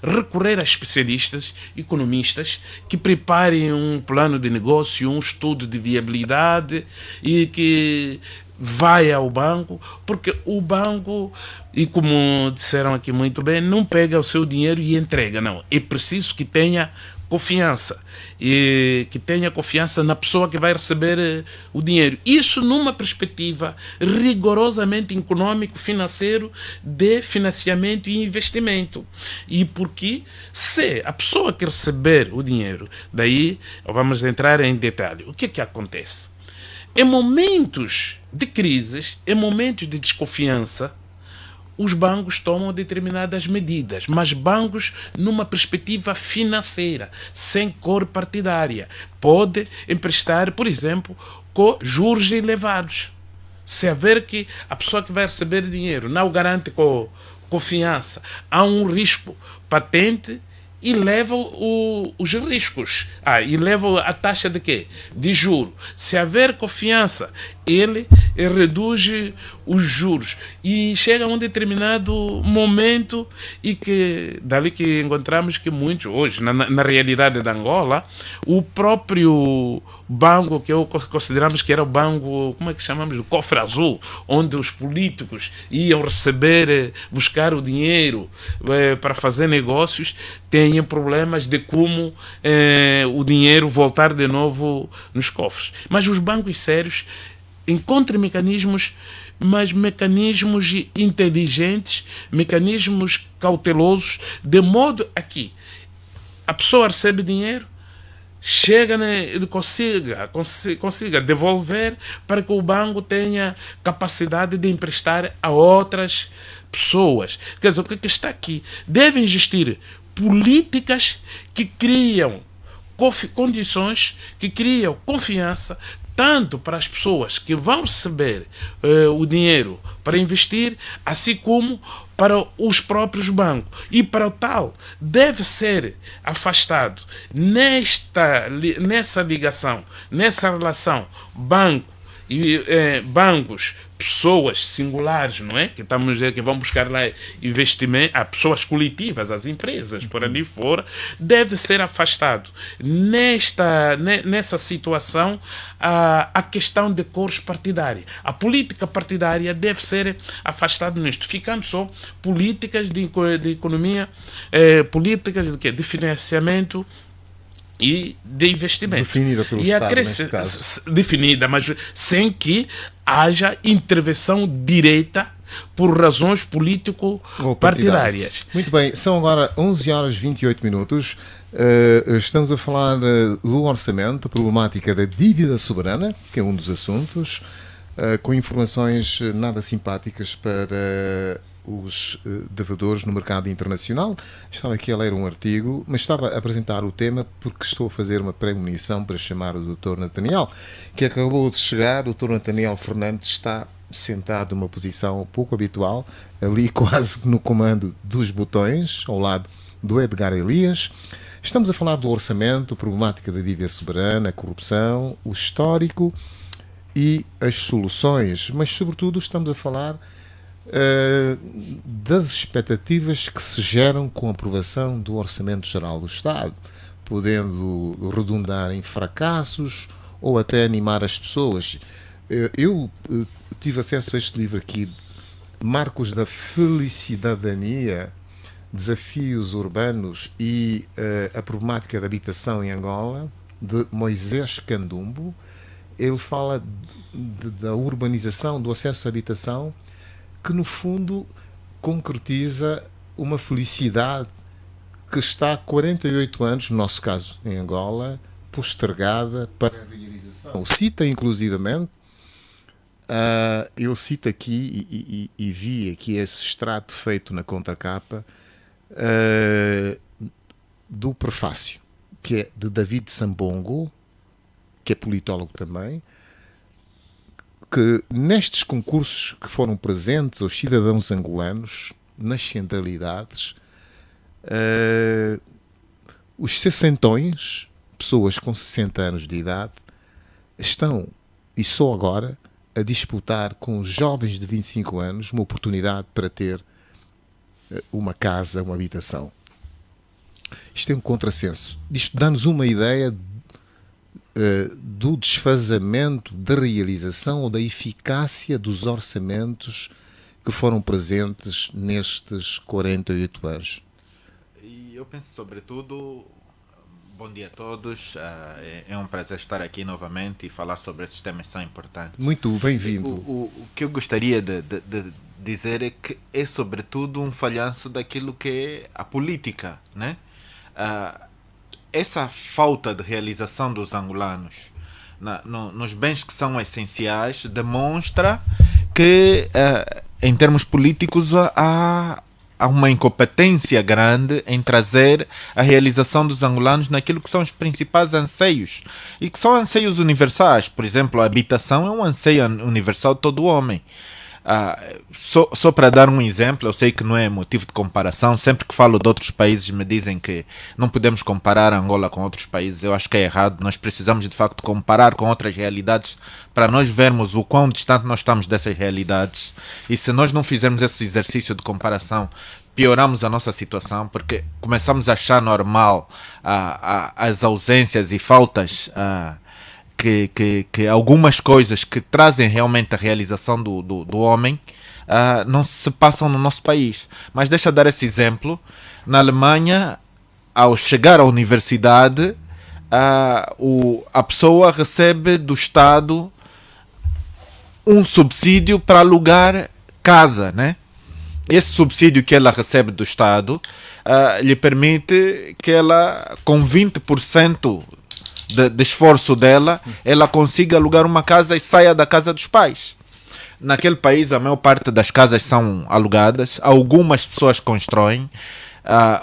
recorrer a especialistas, economistas, que preparem um plano de negócio, um estudo de viabilidade e que vai ao banco, porque o banco, e como disseram aqui muito bem, não pega o seu dinheiro e entrega, não. É preciso que tenha confiança, e que tenha confiança na pessoa que vai receber o dinheiro. Isso numa perspectiva rigorosamente econômico-financeiro de financiamento e investimento. E porque se a pessoa que receber o dinheiro, daí vamos entrar em detalhe, o que é que acontece? Em momentos de crises, em momentos de desconfiança, os bancos tomam determinadas medidas, mas bancos numa perspectiva financeira, sem cor partidária. Pode emprestar, por exemplo, com juros elevados. Se haver que a pessoa que vai receber dinheiro não o garante com confiança, há um risco patente e leva os riscos. E leva a taxa de quê? De juro. Se haver confiança, ele reduz os juros. E chega a um determinado momento e que, dali que encontramos que muitos, hoje, na realidade da Angola, o próprio banco que consideramos que era o banco, como é que chamamos? O cofre azul, onde os políticos iam receber, buscar o dinheiro para fazer negócios, tem problemas de como o dinheiro voltar de novo nos cofres. Mas os bancos sérios encontram mecanismos, mas mecanismos inteligentes, mecanismos cautelosos, de modo a que a pessoa recebe dinheiro, chega, né, consiga devolver para que o banco tenha capacidade de emprestar a outras pessoas. Quer dizer, o que está aqui? Devem existir políticas que criam condições, que criam confiança, tanto para as pessoas que vão receber o dinheiro para investir, assim como para os próprios bancos. E para o tal, deve ser afastado nessa ligação, nessa relação banco e bancos pessoas singulares, não é? Que vão buscar lá investimento, a pessoas coletivas, as empresas, por ali fora, deve ser afastado. Nessa situação, a questão de cores partidárias. A política partidária deve ser afastada nisto, ficando só políticas de economia, políticas de financiamento e de investimento. Definida pelo Estado, neste caso. Definida, mas sem que haja intervenção direta por razões político-partidárias. Muito bem, são agora 11 horas e 28 minutos. Estamos a falar do orçamento, a problemática da dívida soberana, que é um dos assuntos, com informações nada simpáticas para os devedores no mercado internacional. Estava aqui a ler um artigo, mas estava a apresentar o tema porque estou a fazer uma premonição para chamar o Dr. Nathaniel, que acabou de chegar. O Dr. Nathaniel Fernandes está sentado numa posição pouco habitual, ali quase no comando dos botões, ao lado do Edgar Elias. Estamos a falar do orçamento, a problemática da dívida soberana, a corrupção, o histórico e as soluções, mas sobretudo estamos a falar das expectativas que se geram com a aprovação do Orçamento Geral do Estado, podendo redundar em fracassos ou até animar as pessoas. Eu tive acesso a este livro aqui, Marcos da Felicidadania, Desafios Urbanos e a Problemática da Habitação em Angola, de Moisés Candumbo. Ele fala da urbanização, do acesso à habitação, que no fundo concretiza uma felicidade que está há 48 anos, no nosso caso em Angola, postergada para a realização. Cita inclusivamente, ele cita aqui, e vi aqui esse extrato feito na contracapa, do prefácio, que é de David Sambongo, que é politólogo também, que nestes concursos que foram presentes aos cidadãos angolanos, nas centralidades, os sessentões, pessoas com 60 anos de idade, estão, e só agora, a disputar com os jovens de 25 anos uma oportunidade para ter uma casa, uma habitação. Isto é um contrassenso. Isto dá-nos uma ideia do desfazamento da realização ou da eficácia dos orçamentos que foram presentes nestes 48 anos. E eu penso, sobretudo, bom dia a todos, é um prazer estar aqui novamente e falar sobre esses temas tão importantes. Muito bem-vindo. O que eu gostaria de dizer é que é sobretudo um falhanço daquilo que é a política, né? Essa falta de realização dos angolanos nos bens que são essenciais demonstra que, em termos políticos, há uma incompetência grande em trazer a realização dos angolanos naquilo que são os principais anseios, e que são anseios universais. Por exemplo, a habitação é um anseio universal de todo homem. Só para dar um exemplo, eu sei que não é motivo de comparação, sempre que falo de outros países me dizem que não podemos comparar Angola com outros países. Eu acho que é errado. Nós precisamos de facto comparar com outras realidades para nós vermos o quão distante nós estamos dessas realidades, e se nós não fizermos esse exercício de comparação, pioramos a nossa situação, porque começamos a achar normal as ausências e faltas que algumas coisas que trazem realmente a realização do homem não se passam no nosso país. Mas deixa eu dar esse exemplo. Na Alemanha, ao chegar à universidade, a pessoa recebe do Estado um subsídio para alugar casa, né? Esse subsídio que ela recebe do Estado lhe permite que ela, com 20% de esforço dela, ela consiga alugar uma casa e saia da casa dos pais. Naquele país, a maior parte das casas são alugadas, algumas pessoas constroem,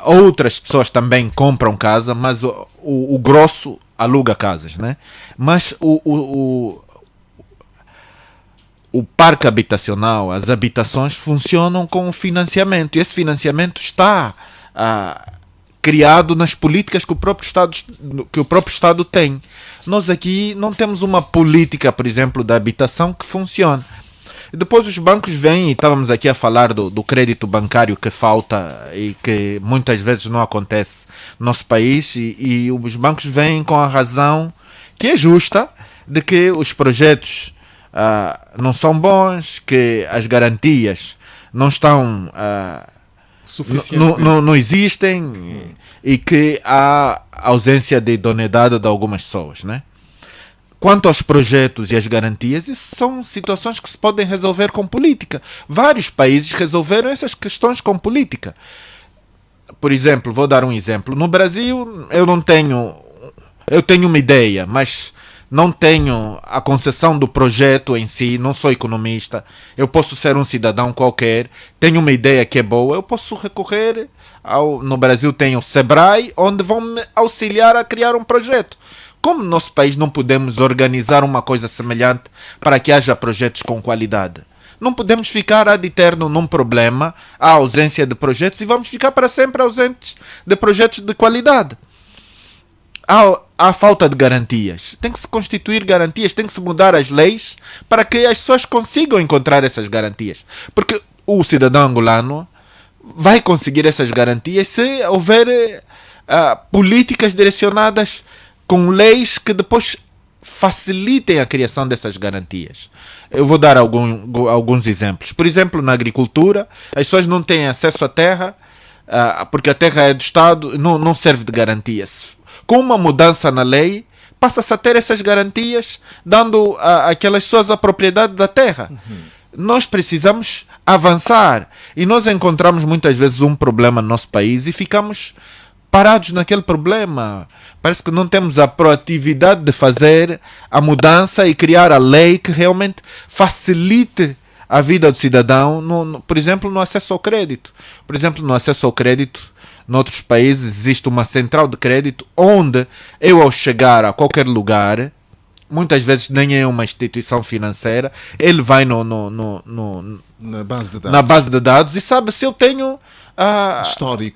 outras pessoas também compram casa, mas o grosso aluga casas, né? Mas o parque habitacional, as habitações funcionam com financiamento, e esse financiamento está criado nas políticas que o próprio Estado tem. Nós aqui não temos uma política, por exemplo, da habitação que funcione. Depois os bancos vêm, e estávamos aqui a falar do crédito bancário que falta e que muitas vezes não acontece no nosso país, e os bancos vêm com a razão que é justa de que os projetos não são bons, que as garantias não estão Suficiente. não existem, e que há ausência de idoneidade de algumas pessoas, né? Quanto aos projetos e às garantias, isso são situações que se podem resolver com política. Vários países resolveram essas questões com política. Por exemplo, vou dar um exemplo. No Brasil, eu tenho uma ideia, mas não tenho a concessão do projeto em si, não sou economista, eu posso ser um cidadão qualquer, tenho uma ideia que é boa, eu posso recorrer no Brasil tem o Sebrae, onde vão me auxiliar a criar um projeto. Como no nosso país não podemos organizar uma coisa semelhante para que haja projetos com qualidade? Não podemos ficar ad eterno num problema, a ausência de projetos, e vamos ficar para sempre ausentes de projetos de qualidade. Há falta de garantias. Tem que se constituir garantias, tem que se mudar as leis para que as pessoas consigam encontrar essas garantias. Porque o cidadão angolano vai conseguir essas garantias se houver políticas direcionadas com leis que depois facilitem a criação dessas garantias. Eu vou dar alguns exemplos. Por exemplo, na agricultura, as pessoas não têm acesso à terra, porque a terra é do Estado, não serve de garantia. Com uma mudança na lei, passa-se a ter essas garantias, dando àquelas pessoas a propriedade da terra. Nós precisamos avançar, e nós encontramos muitas vezes um problema no nosso país e ficamos parados naquele problema. Parece que não temos a proatividade de fazer a mudança e criar a lei que realmente facilite a vida do cidadão, por exemplo, no acesso ao crédito. Por exemplo, no acesso ao crédito, noutros países existe uma central de crédito onde eu, ao chegar a qualquer lugar, muitas vezes nem é uma instituição financeira, ele vai Na base de dados. na base de dados e sabe se eu tenho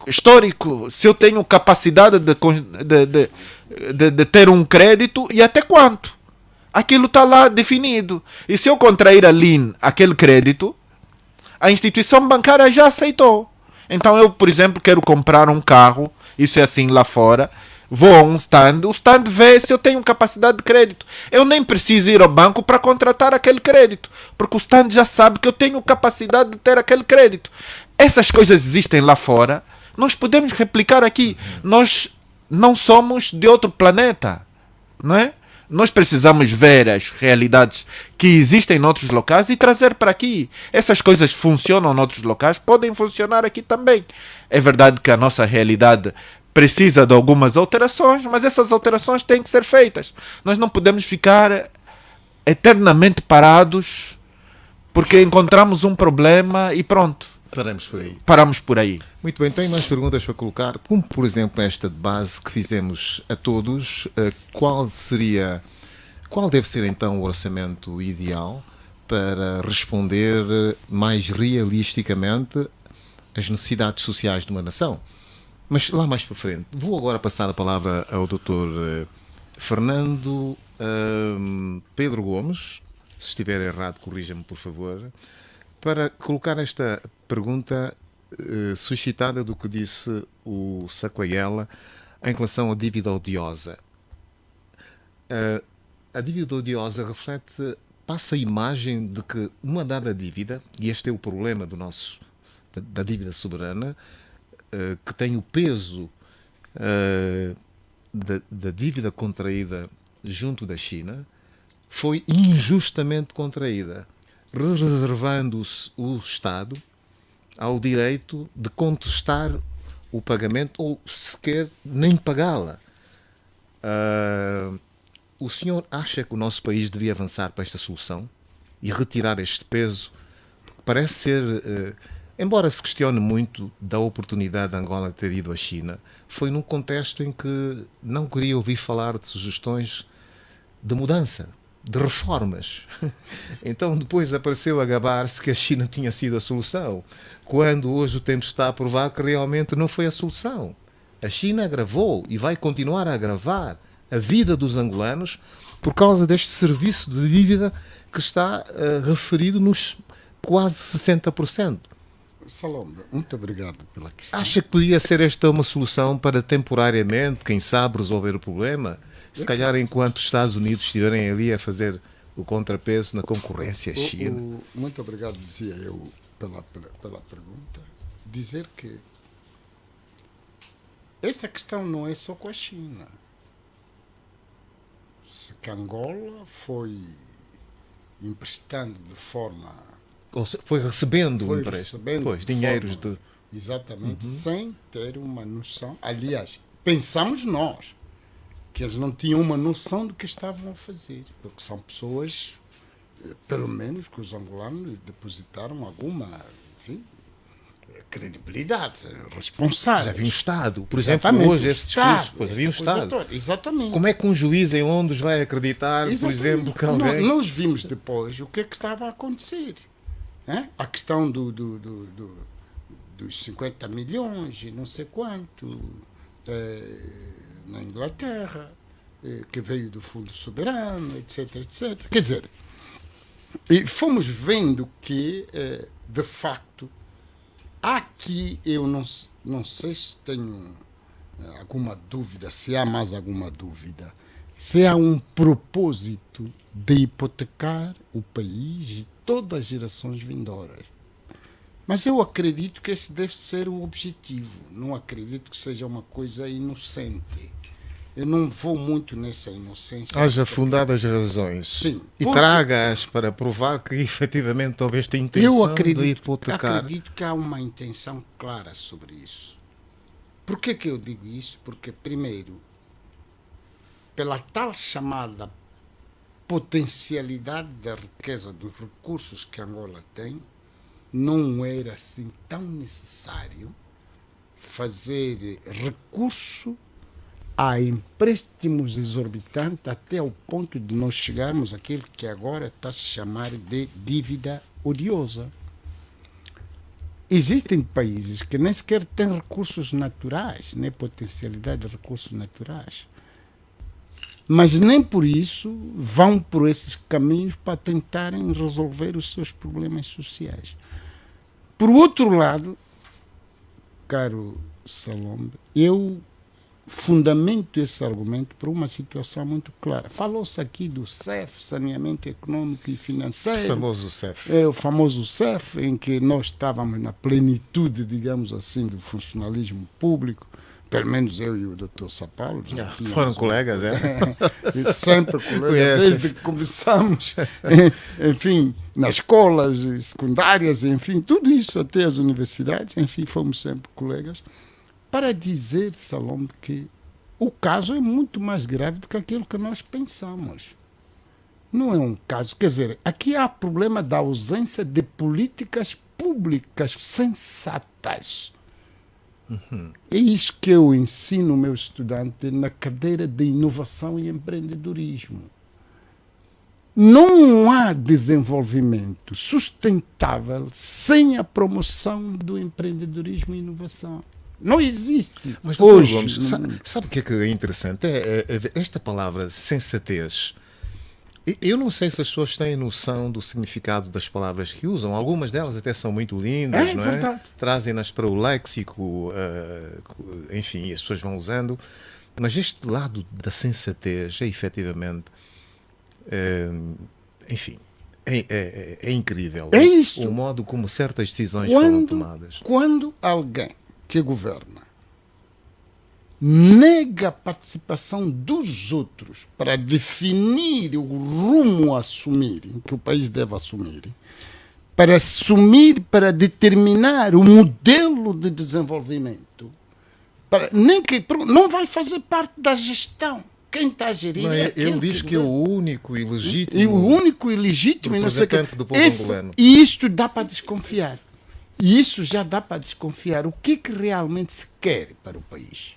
histórico, se eu tenho capacidade de ter um crédito e até quanto. Aquilo está lá definido. E se eu contrair ali aquele crédito, a instituição bancária já aceitou. Então eu, por exemplo, quero comprar um carro, isso é assim lá fora, vou a um stand, o stand vê se eu tenho capacidade de crédito. Eu nem preciso ir ao banco para contratar aquele crédito, porque o stand já sabe que eu tenho capacidade de ter aquele crédito. Essas coisas existem lá fora, nós podemos replicar aqui. Nós não somos de outro planeta, não é? Nós precisamos ver as realidades que existem noutros locais e trazer para aqui. Essas coisas funcionam noutros locais, podem funcionar aqui também. É verdade que a nossa realidade precisa de algumas alterações, mas essas alterações têm que ser feitas. Nós não podemos ficar eternamente parados porque encontramos um problema e pronto. Paramos por aí. Muito bem, tenho mais perguntas para colocar. Como, por exemplo, esta de base que fizemos a todos, qual deve ser então o orçamento ideal para responder mais realisticamente às necessidades sociais de uma nação? Mas lá mais para frente. Vou agora passar a palavra ao Dr. Fernando Pedro Gomes. Se estiver errado, corrija-me, por favor. Para colocar esta pergunta suscitada do que disse o Sacoiela em relação à dívida odiosa. A dívida odiosa passa a imagem de que uma dada dívida, e este é o problema da dívida soberana, que tem o peso da dívida contraída junto da China, foi injustamente contraída, reservando-se o Estado ao direito de contestar o pagamento ou sequer nem pagá-la. O senhor acha que o nosso país devia avançar para esta solução e retirar este peso? Parece ser, embora se questione muito da oportunidade de Angola ter ido à China, foi num contexto em que não queria ouvir falar de sugestões de mudança, de reformas. Então depois apareceu a gabar-se que a China tinha sido a solução, quando hoje o tempo está a provar que realmente não foi a solução. A China agravou e vai continuar a agravar a vida dos angolanos por causa deste serviço de dívida que está referido nos quase 60%. Salomé, muito obrigado pela questão. Acha que podia ser esta uma solução para temporariamente, quem sabe, resolver o problema? Se calhar enquanto os Estados Unidos estiverem ali a fazer o contrapeso na concorrência China. Muito obrigado, dizia eu, pela pergunta. Dizer que essa questão não é só com a China. Se que Angola foi emprestando de forma... Ou foi recebendo Foi um empréstimo. recebendo Pois, de dinheiros forma- de... Exatamente, sem ter uma noção. Aliás, pensamos nós que eles não tinham uma noção do que estavam a fazer, porque são pessoas, pelo menos que os angolanos depositaram alguma, enfim, credibilidade, responsáveis. Mas havia um Estado. Por exemplo, Exatamente, hoje o esse discurso, pois essa havia um coisa Estado. toda. Exatamente. Como é que um juiz em Londres vai acreditar, por Exatamente. exemplo, que alguém... Nós vimos depois o que é que estava a acontecer. A questão dos 50 milhões e não sei quanto na Inglaterra, que veio do Fundo Soberano, etc, etc. Quer dizer, e fomos vendo que, de facto, aqui eu não sei se tenho alguma dúvida, se há mais alguma dúvida, se há um propósito de hipotecar o país e todas as gerações vindouras. Mas eu acredito que esse deve ser o objetivo. Não acredito que seja uma coisa inocente. Eu não vou muito nessa inocência. Haja fundadas razões. Sim. E Porque traga-as para provar que efetivamente talvez tenha intenção eu de hipotecar. acredito que há uma intenção clara sobre isso. Por que eu digo isso? Porque, primeiro, pela tal chamada potencialidade da riqueza dos recursos que Angola tem, não era assim tão necessário fazer recurso a empréstimos exorbitantes até ao ponto de nós chegarmos àquilo que agora está a se chamar de dívida odiosa. Existem países que nem sequer têm recursos naturais, nem potencialidade de recursos naturais. Mas nem por isso vão por esses caminhos para tentarem resolver os seus problemas sociais. Por outro lado, caro Salomé, eu fundamento esse argumento por uma situação muito clara. Falou-se aqui do CEF, Saneamento Econômico e O Financeiro. famoso CEF. O famoso CEF, em que nós estávamos na plenitude, digamos assim, do funcionalismo público. Pelo menos eu e o Dr. Sapaulo. Foram colegas, é? Sempre colegas, Conhecem-se. desde que começamos, enfim, nas escolas secundárias, enfim, tudo isso até as universidades, enfim, fomos sempre colegas, para dizer, Salomé, que o caso é muito mais grave do que aquilo que nós pensamos. Não é um caso, quer dizer, aqui há problema da ausência de políticas públicas sensatas. É isso que eu ensino ao meu estudante na cadeira de inovação e empreendedorismo. Não há desenvolvimento sustentável sem a promoção do empreendedorismo e inovação. Não existe. Mas, doutor hoje, Gomes, sabe o que é interessante? Esta palavra sensatez. Eu não sei se as pessoas têm noção do significado das palavras que usam. Algumas delas até são muito lindas, não é? Verdade. Trazem-nas para o léxico, enfim, as pessoas vão usando. Mas este lado da sensatez é efetivamente, enfim, é incrível. É isto. O modo como certas decisões foram tomadas. Quando alguém que governa nega a participação dos outros para definir o rumo a assumir, que o país deve assumir, para assumir, para determinar o modelo de desenvolvimento, não vai fazer parte da gestão. Quem está a gerir Não, é ele diz que é o único e legítimo, e o único e legítimo não sei representante do povo angolano. E isto dá para desconfiar. E isso já dá para desconfiar. O que realmente se quer para o país?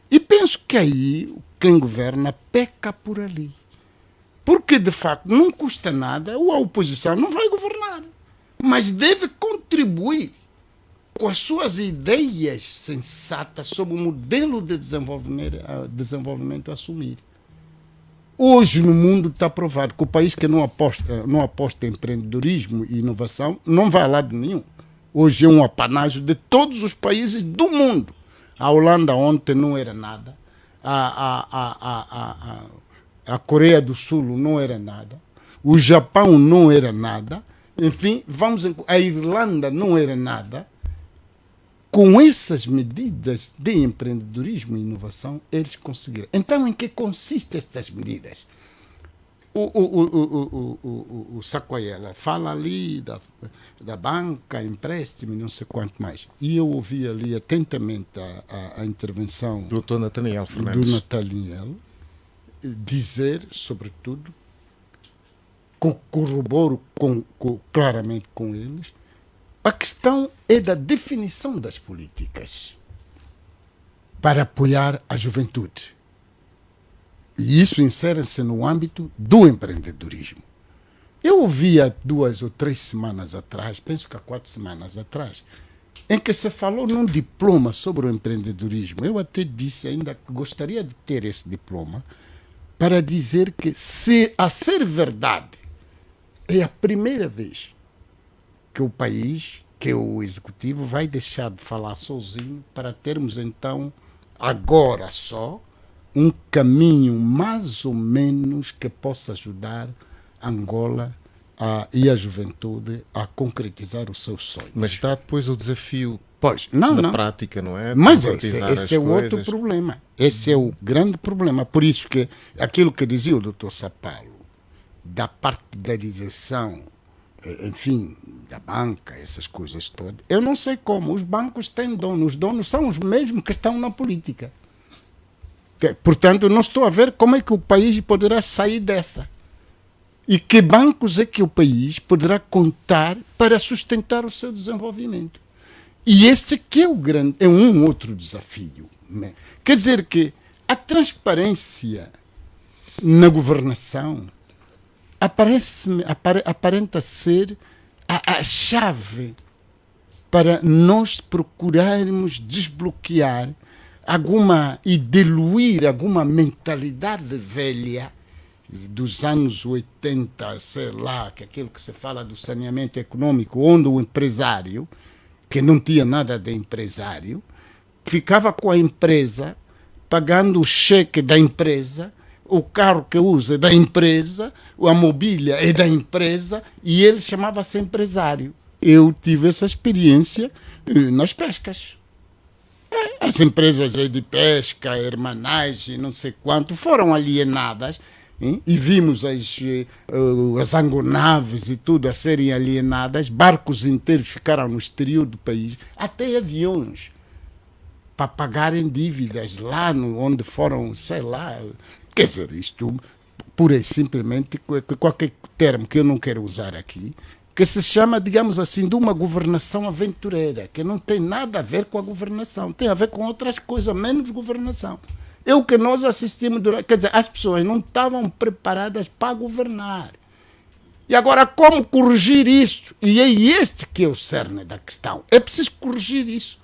E penso que aí quem governa peca por ali. Porque, de facto, não custa nada, ou a oposição não vai governar, mas deve contribuir com as suas ideias sensatas sobre o modelo de desenvolvimento a assumir. Hoje no mundo está provado que o país que não aposta em empreendedorismo e inovação não vai a lado nenhum. Hoje é um apanágio de todos os países do mundo. A Holanda ontem não era nada. A Coreia do Sul não era nada. O Japão não era nada. Enfim, a Irlanda não era nada. Com essas medidas de empreendedorismo e inovação, eles conseguiram. Então, em que consistem estas medidas? O Sacoiela fala ali da banca, empréstimo, não sei quanto mais. E eu ouvi ali atentamente a intervenção do Dr. Nathaniel Fernandes. Do Nathaniel dizer, sobretudo, corroboro claramente com eles, a questão é da definição das políticas para apoiar a juventude. E isso insere-se no âmbito do empreendedorismo. Eu ouvi há 2 ou 3 semanas atrás, penso que há 4 semanas atrás, em que se falou num diploma sobre o empreendedorismo. Eu até disse ainda que gostaria de ter esse diploma para dizer que, se a ser verdade, é a primeira vez que o país, que o executivo vai deixar de falar sozinho para termos então, agora só, um caminho mais ou menos que possa ajudar Angola e a juventude a concretizar o seu sonho. Mas está depois o desafio na prática, não é? Mas esse é o outro problema. Esse é o grande problema. Por isso que aquilo que dizia o Dr. Sapalo, da partidarização, enfim, da banca, essas coisas todas, eu não sei como. Os bancos têm donos. Os donos são os mesmos que estão na política. Portanto, não estou a ver como é que o país poderá sair dessa. E que bancos é que o país poderá contar para sustentar o seu desenvolvimento. E este que é um outro desafio. Né? Quer dizer que a transparência na governação aparenta ser a chave para nós procurarmos desbloquear e diluir alguma mentalidade velha dos anos 80, sei lá, que aquilo que se fala do saneamento econômico, onde o empresário, que não tinha nada de empresário, ficava com a empresa, pagando o cheque da empresa, o carro que usa é da empresa, a mobília é da empresa, e ele chamava-se empresário. Eu tive essa experiência nas pescas. As empresas de pesca, hermanagem, não sei quanto, foram alienadas, hein? E vimos as angonaves e tudo a serem alienadas, barcos inteiros ficaram no exterior do país, até aviões, para pagarem dívidas lá onde foram, sei lá. Quer dizer, isto pura e simplesmente, qualquer termo que eu não quero usar aqui, que se chama, digamos assim, de uma governação aventureira, que não tem nada a ver com a governação, tem a ver com outras coisas, menos governação. É o que nós assistimos, quer dizer, as pessoas não estavam preparadas para governar. E agora, como corrigir isso? E é este que é o cerne da questão. É preciso corrigir isso.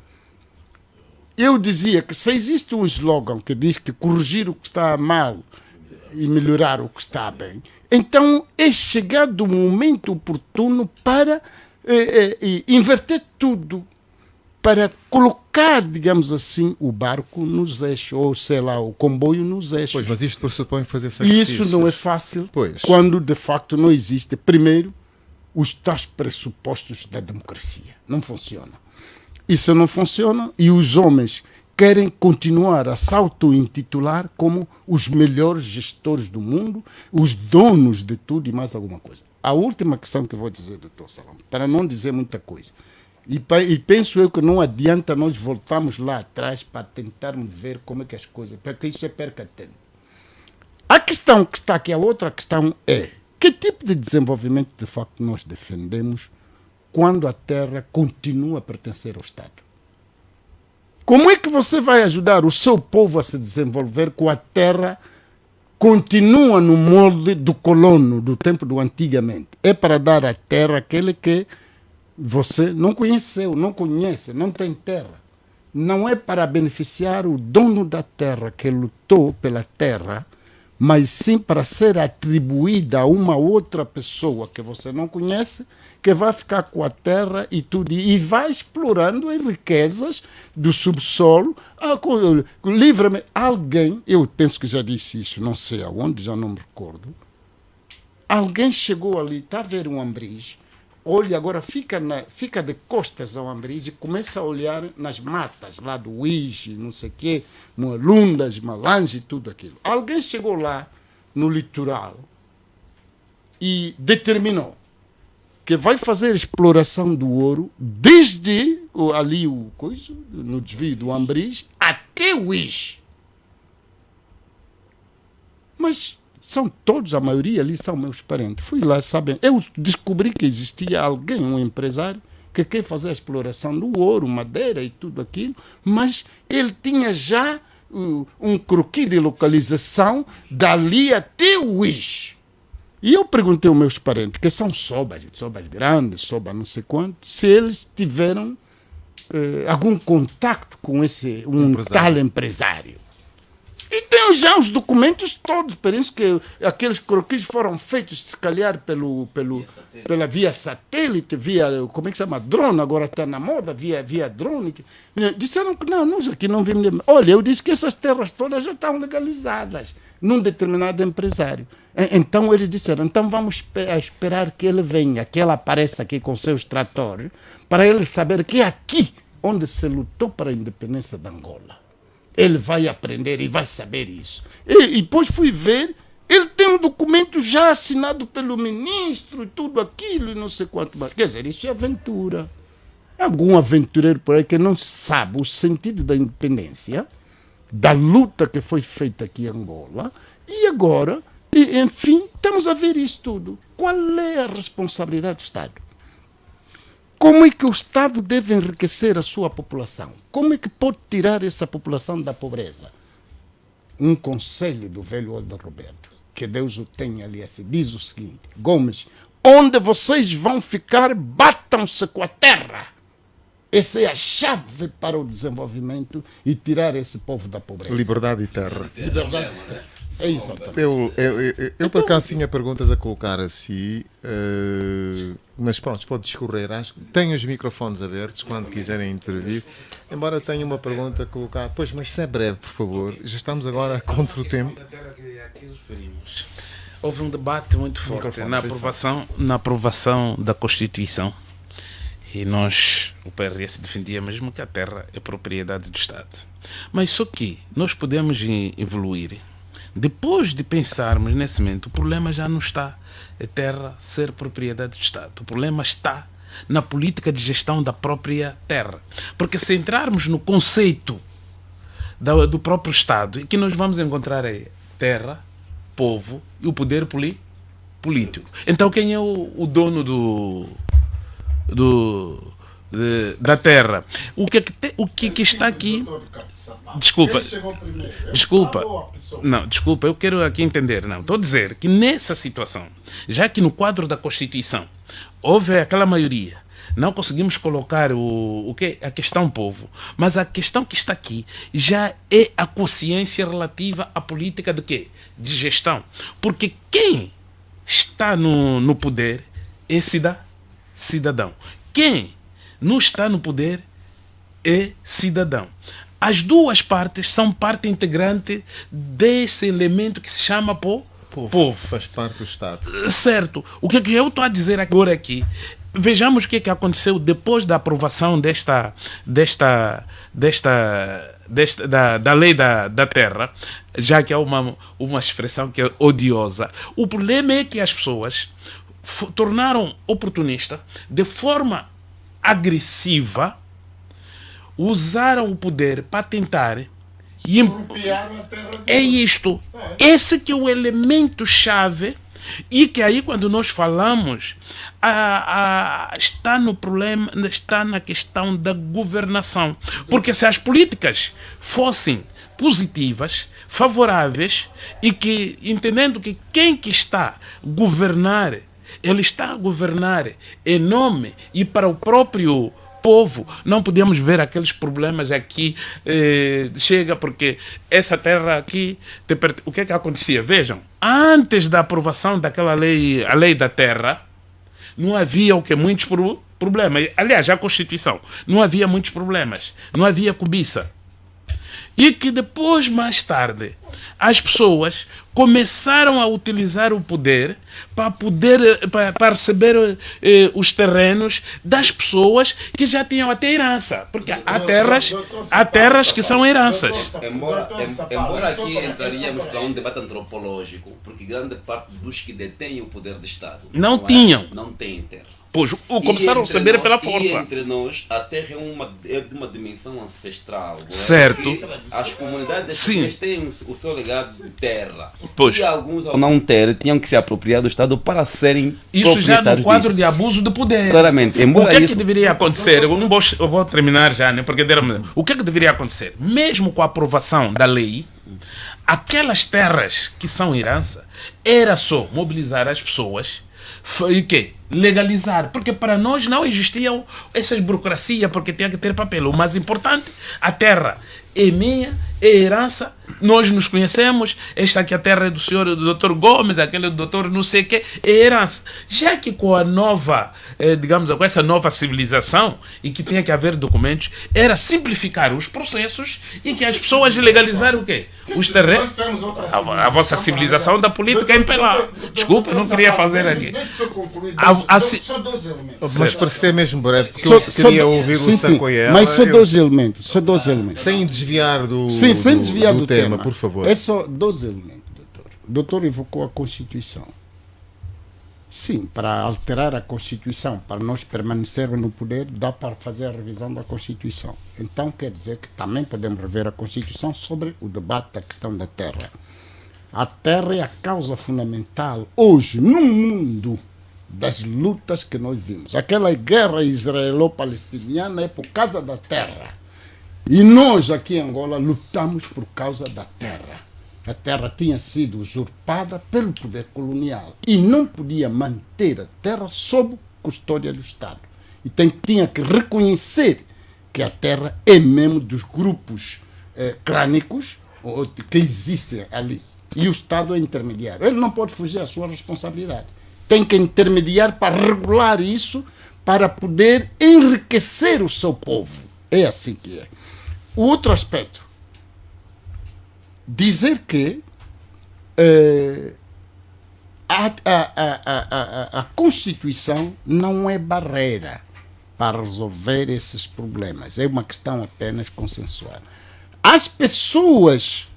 Eu dizia que se existe um slogan que diz que corrigir o que está mal e melhorar o que está bem, então é chegado o momento oportuno para inverter tudo, para colocar, digamos assim, o barco nos eixos, ou sei lá, o comboio nos eixos. Pois, mas isto pressupõe fazer E sacrifícios. isso não é fácil, Pois. quando de facto não existe, primeiro, os tais pressupostos da democracia. Não funciona. Isso não funciona e os homens querem continuar a se auto-intitular como os melhores gestores do mundo, os donos de tudo e mais alguma coisa. A última questão que eu vou dizer, doutor Salão, para não dizer muita coisa, e penso eu que não adianta nós voltarmos lá atrás para tentarmos ver como é que as coisas, porque isso é perca de tempo. A questão que está aqui, a outra questão é, que tipo de desenvolvimento de facto nós defendemos quando a terra continua a pertencer ao Estado? Como é que você vai ajudar o seu povo a se desenvolver com a terra continua no molde do colono, do tempo do antigamente? É para dar à terra aquele que você não conheceu, não conhece, não tem terra. Não é para beneficiar o dono da terra que lutou pela terra mas sim para ser atribuída a uma outra pessoa que você não conhece, que vai ficar com a terra e tudo, e vai explorando as riquezas do subsolo, livremente. Alguém, eu penso que já disse isso, não sei aonde, já não me recordo, alguém chegou ali, está a ver um Ambriz, olha, agora fica de costas ao Ambriz e começa a olhar nas matas lá do Uíge, não sei o quê, Lundas, Malange e tudo aquilo. Alguém chegou lá no litoral e determinou que vai fazer exploração do ouro desde ali no desvio do Ambriz até o Uíge. Mas são todos, a maioria ali são meus parentes. Fui lá sabendo. Eu descobri que existia alguém, um empresário, que quer fazer a exploração do ouro, madeira e tudo aquilo, mas ele tinha já um croquis de localização dali até o Uíge. E eu perguntei aos meus parentes, que são sobas grandes, sobas não sei quanto, se eles tiveram algum contato com tal empresário. E tenho já os documentos todos, por isso que aqueles croquis foram feitos, se calhar, pela via satélite, via, como é que se chama, drone, agora está na moda, via drone. Disseram que não, nós aqui não vimos. Olha, eu disse que essas terras todas já estão legalizadas num determinado empresário. Então eles disseram, então vamos esperar que ele venha, que ele apareça aqui com seus tratores, para ele saber que é aqui onde se lutou para a independência de Angola. Ele vai aprender e vai saber isso. E depois fui ver, ele tem um documento já assinado pelo ministro e tudo aquilo e não sei quanto mais. Quer dizer, isso é aventura. Algum aventureiro por aí que não sabe o sentido da independência, da luta que foi feita aqui em Angola, e agora, enfim, estamos a ver isso tudo. Qual é a responsabilidade do Estado? Como é que o Estado deve enriquecer a sua população? Como é que pode tirar essa população da pobreza? Um conselho do velho Oldo Roberto, que Deus o tenha ali, diz o seguinte: Gomes, onde vocês vão ficar, batam-se com a terra. Essa é a chave para o desenvolvimento e tirar esse povo da pobreza. Liberdade e terra. Liberdade e terra. É exatamente. Eu por acaso tinha perguntas a colocar a si, mas pronto, pode discorrer. Acho que tem os microfones abertos quando quiserem intervir. Embora tenha uma pergunta a colocar. Pois, mas se é breve, por favor. Já estamos agora contra o tempo. Houve um debate muito forte na aprovação da Constituição. E nós, o PRS, defendia mesmo que a terra é propriedade do Estado. Mas só que nós podemos evoluir. Depois de pensarmos nesse momento, o problema já não está a terra ser propriedade do Estado. O problema está na política de gestão da própria terra. Porque se entrarmos no conceito do próprio Estado, que nós vamos encontrar aí terra, povo e o poder político. Então quem é o dono da terra? O que está aqui? Desculpa, eu quero aqui entender. Não, estou a dizer que nessa situação, já que no quadro da Constituição houve aquela maioria, não conseguimos colocar a questão povo, mas a questão que está aqui já é a consciência relativa à política de quê? De gestão. Porque quem está no poder é cidadão. Quem não está no poder é cidadão. As duas partes são parte integrante desse elemento que se chama povo. Faz parte do Estado. Certo. O que eu estou a dizer agora aqui, vejamos o que aconteceu depois da aprovação da lei da terra, já que há uma expressão que é odiosa. O problema é que as pessoas tornaram oportunista de forma agressiva, usaram o poder para tentar é isto. Esse que é o elemento chave e que aí quando nós falamos está no problema, está na questão da governação, porque se as políticas fossem positivas, favoráveis e que entendendo que quem que está a governar, ele está a governar em nome e para o próprio povo, não podíamos ver aqueles problemas aqui. Chega porque essa terra aqui... O que é que acontecia? Vejam, antes da aprovação daquela lei, a lei da terra, não havia o que? Muitos problemas. Aliás, a Constituição, não havia muitos problemas. Não havia cobiça. E que depois, mais tarde, as pessoas começaram a utilizar o poder para receber os terrenos das pessoas que já tinham até herança. Porque há terras que são heranças. Embora aqui entraríamos para um debate antropológico, porque grande parte dos que detêm o poder de Estado Não tinham. Não têm terra. Pois, começaram a receber pela força. E entre nós, a terra é de uma dimensão ancestral. Certo. Porque as comunidades Sim. têm o seu legado de terra. Pois. E alguns, ao não ter, tinham que se apropriar do Estado para serem Isso já no proprietários quadro disso. de abuso de poder. Claramente. O Embora que é que isso... deveria acontecer? Eu vou terminar já, né? Porque o que é que deveria acontecer? Mesmo com a aprovação da lei, aquelas terras que são herança, era só mobilizar as pessoas e quê? Legalizar, porque para nós não existiam essas burocracias, porque tinha que ter papel. O mais importante, a terra é minha, é herança, nós nos conhecemos, esta aqui a terra é do senhor, do Dr. Gomes, aquele do doutor não sei o que, é herança. Já que com a nova, digamos, com essa nova civilização, e que tinha que haver documentos, era simplificar os processos e que as pessoas legalizaram o quê? Os terrenos. A vossa civilização da política é impelar. Desculpa, eu não queria fazer aqui. Deixa eu concluir. Assim- Só 12 elementos. Mas para ser mesmo breve, porque eu queria ouvir o Sacoiela. Mas só 12 elementos. Só 12 elementos. Sem desviar do, Sim, sem do- desviar do do tema, por favor. É só 12 elementos, doutor. O doutor evocou a Constituição. Sim, para alterar a Constituição, para nós permanecermos no poder, dá para fazer a revisão da Constituição. Então quer dizer que também podemos rever a Constituição sobre o debate da questão da terra. A terra é a causa fundamental hoje no mundo das lutas que nós vimos. Aquela guerra israelo-palestiniana é por causa da terra. E nós aqui em Angola lutamos por causa da terra. A terra tinha sido usurpada pelo poder colonial e não podia manter a terra sob custódia do Estado. E tinha que reconhecer que a terra é mesmo dos grupos clânicos que existem ali. E o Estado é intermediário. Ele não pode fugir à sua responsabilidade. Tem que intermediar para regular isso, para poder enriquecer o seu povo. É assim que é. O outro aspecto, dizer que a Constituição não é barreira para resolver esses problemas. É uma questão apenas consensual. As pessoas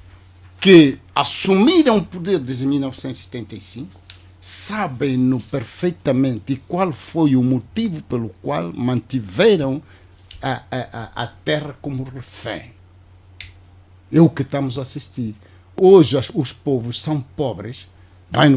que assumiram o poder desde 1975 sabem-no perfeitamente qual foi o motivo pelo qual mantiveram a terra como refém. É o que estamos a assistir. Hoje os povos são pobres,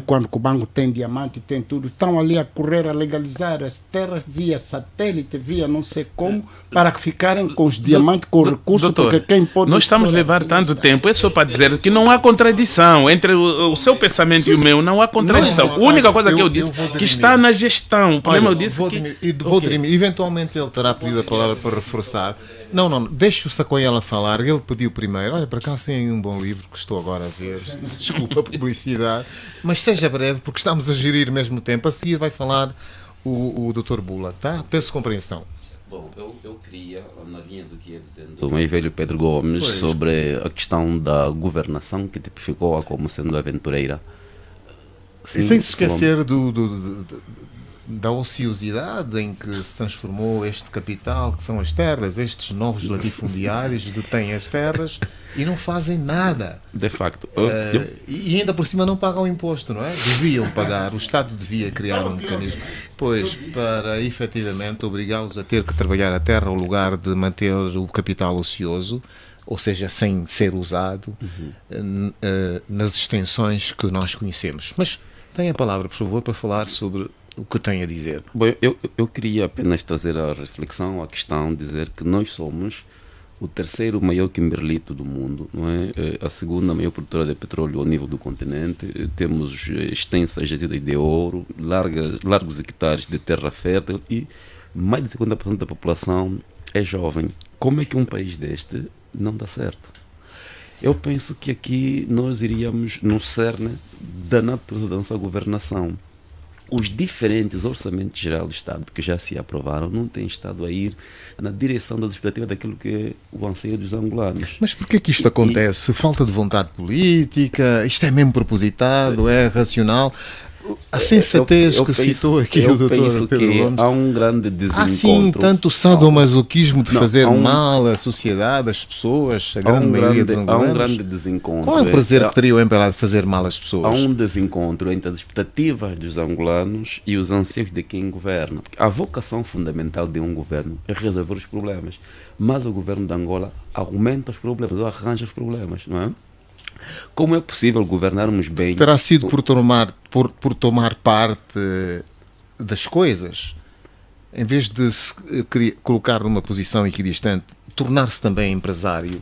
quando o banco tem diamante, tem tudo, estão ali a correr a legalizar as terras via satélite, via não sei como, para que ficarem com os diamantes, com recursos, Doutor, porque quem pode... nós estamos a levar tanto tempo, é só para dizer que não há contradição entre o seu pensamento e o meu, não há contradição. A única coisa que eu disse vou que está na gestão. O problema eu disse vou dirimir. Eventualmente ele terá pedido a palavra para reforçar. Não, deixe o Sacoiela falar. Ele pediu primeiro. Olha, por acaso tem aí um bom livro que estou agora a ver. Desculpa a publicidade. Mas seja breve, porque estamos a gerir mesmo tempo. A seguir vai falar o Dr. Bula, tá? Peço compreensão. Bom, eu queria, na linha do que ia dizendo o meu velho Pedro Gomes, sobre a questão da governação que tipificou-a como sendo aventureira. Sim, Sem se esquecer da ociosidade em que se transformou este capital, que são as terras, estes novos latifundiários detêm as terras e não fazem nada. De facto. E ainda por cima não pagam imposto, não é? Deviam pagar, o Estado devia criar um mecanismo. Pois, para efetivamente obrigá-los a ter que trabalhar a terra ao lugar de manter o capital ocioso, ou seja, sem ser usado nas extensões que nós conhecemos. Mas tenha a palavra, por favor, para falar sobre o que tem a dizer. Bom, eu queria apenas trazer a reflexão, a questão, dizer que nós somos o terceiro maior kimberlito do mundo, não é? A segunda maior produtora de petróleo ao nível do continente. Temos extensas jazidas de ouro, largos hectares de terra fértil e mais de 50% da população é jovem. Como é que um país deste não dá certo? Eu penso que aqui nós iríamos no cerne da natureza da nossa governação. Os diferentes orçamentos gerais do Estado que já se aprovaram não têm estado a ir na direção das expectativas daquilo que é o anseio dos angolanos. Mas porquê que isto acontece? Falta de vontade política? Isto é mesmo propositado? É racional? A sensatez que citou aqui o doutor penso Pedro que Gomes. há um grande desencontro. Há sim tanto sadomasoquismo de Não, fazer há um- mal à sociedade, às pessoas, a Há grande um maioria grande, dos há um angolanos. grande desencontro. Qual é o prazer Há- que teriam em parar de fazer mal às Há pessoas? um desencontro entre as expectativas dos angolanos e os anseios de quem governa. Porque a vocação fundamental de um governo é resolver os problemas. Mas o governo de Angola aumenta os problemas, ou arranja os problemas, não é? Como é possível governarmos bem? Terá sido por tomar parte das coisas, em vez de se colocar numa posição equidistante, tornar-se também empresário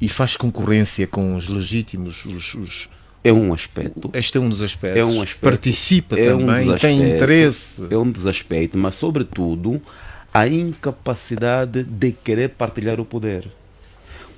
e faz concorrência com os legítimos, É um aspecto. este é um dos aspectos. É um aspecto. Participa É um também, dos tem aspectos. interesse. É um dos aspectos, mas sobretudo a incapacidade de querer partilhar o poder.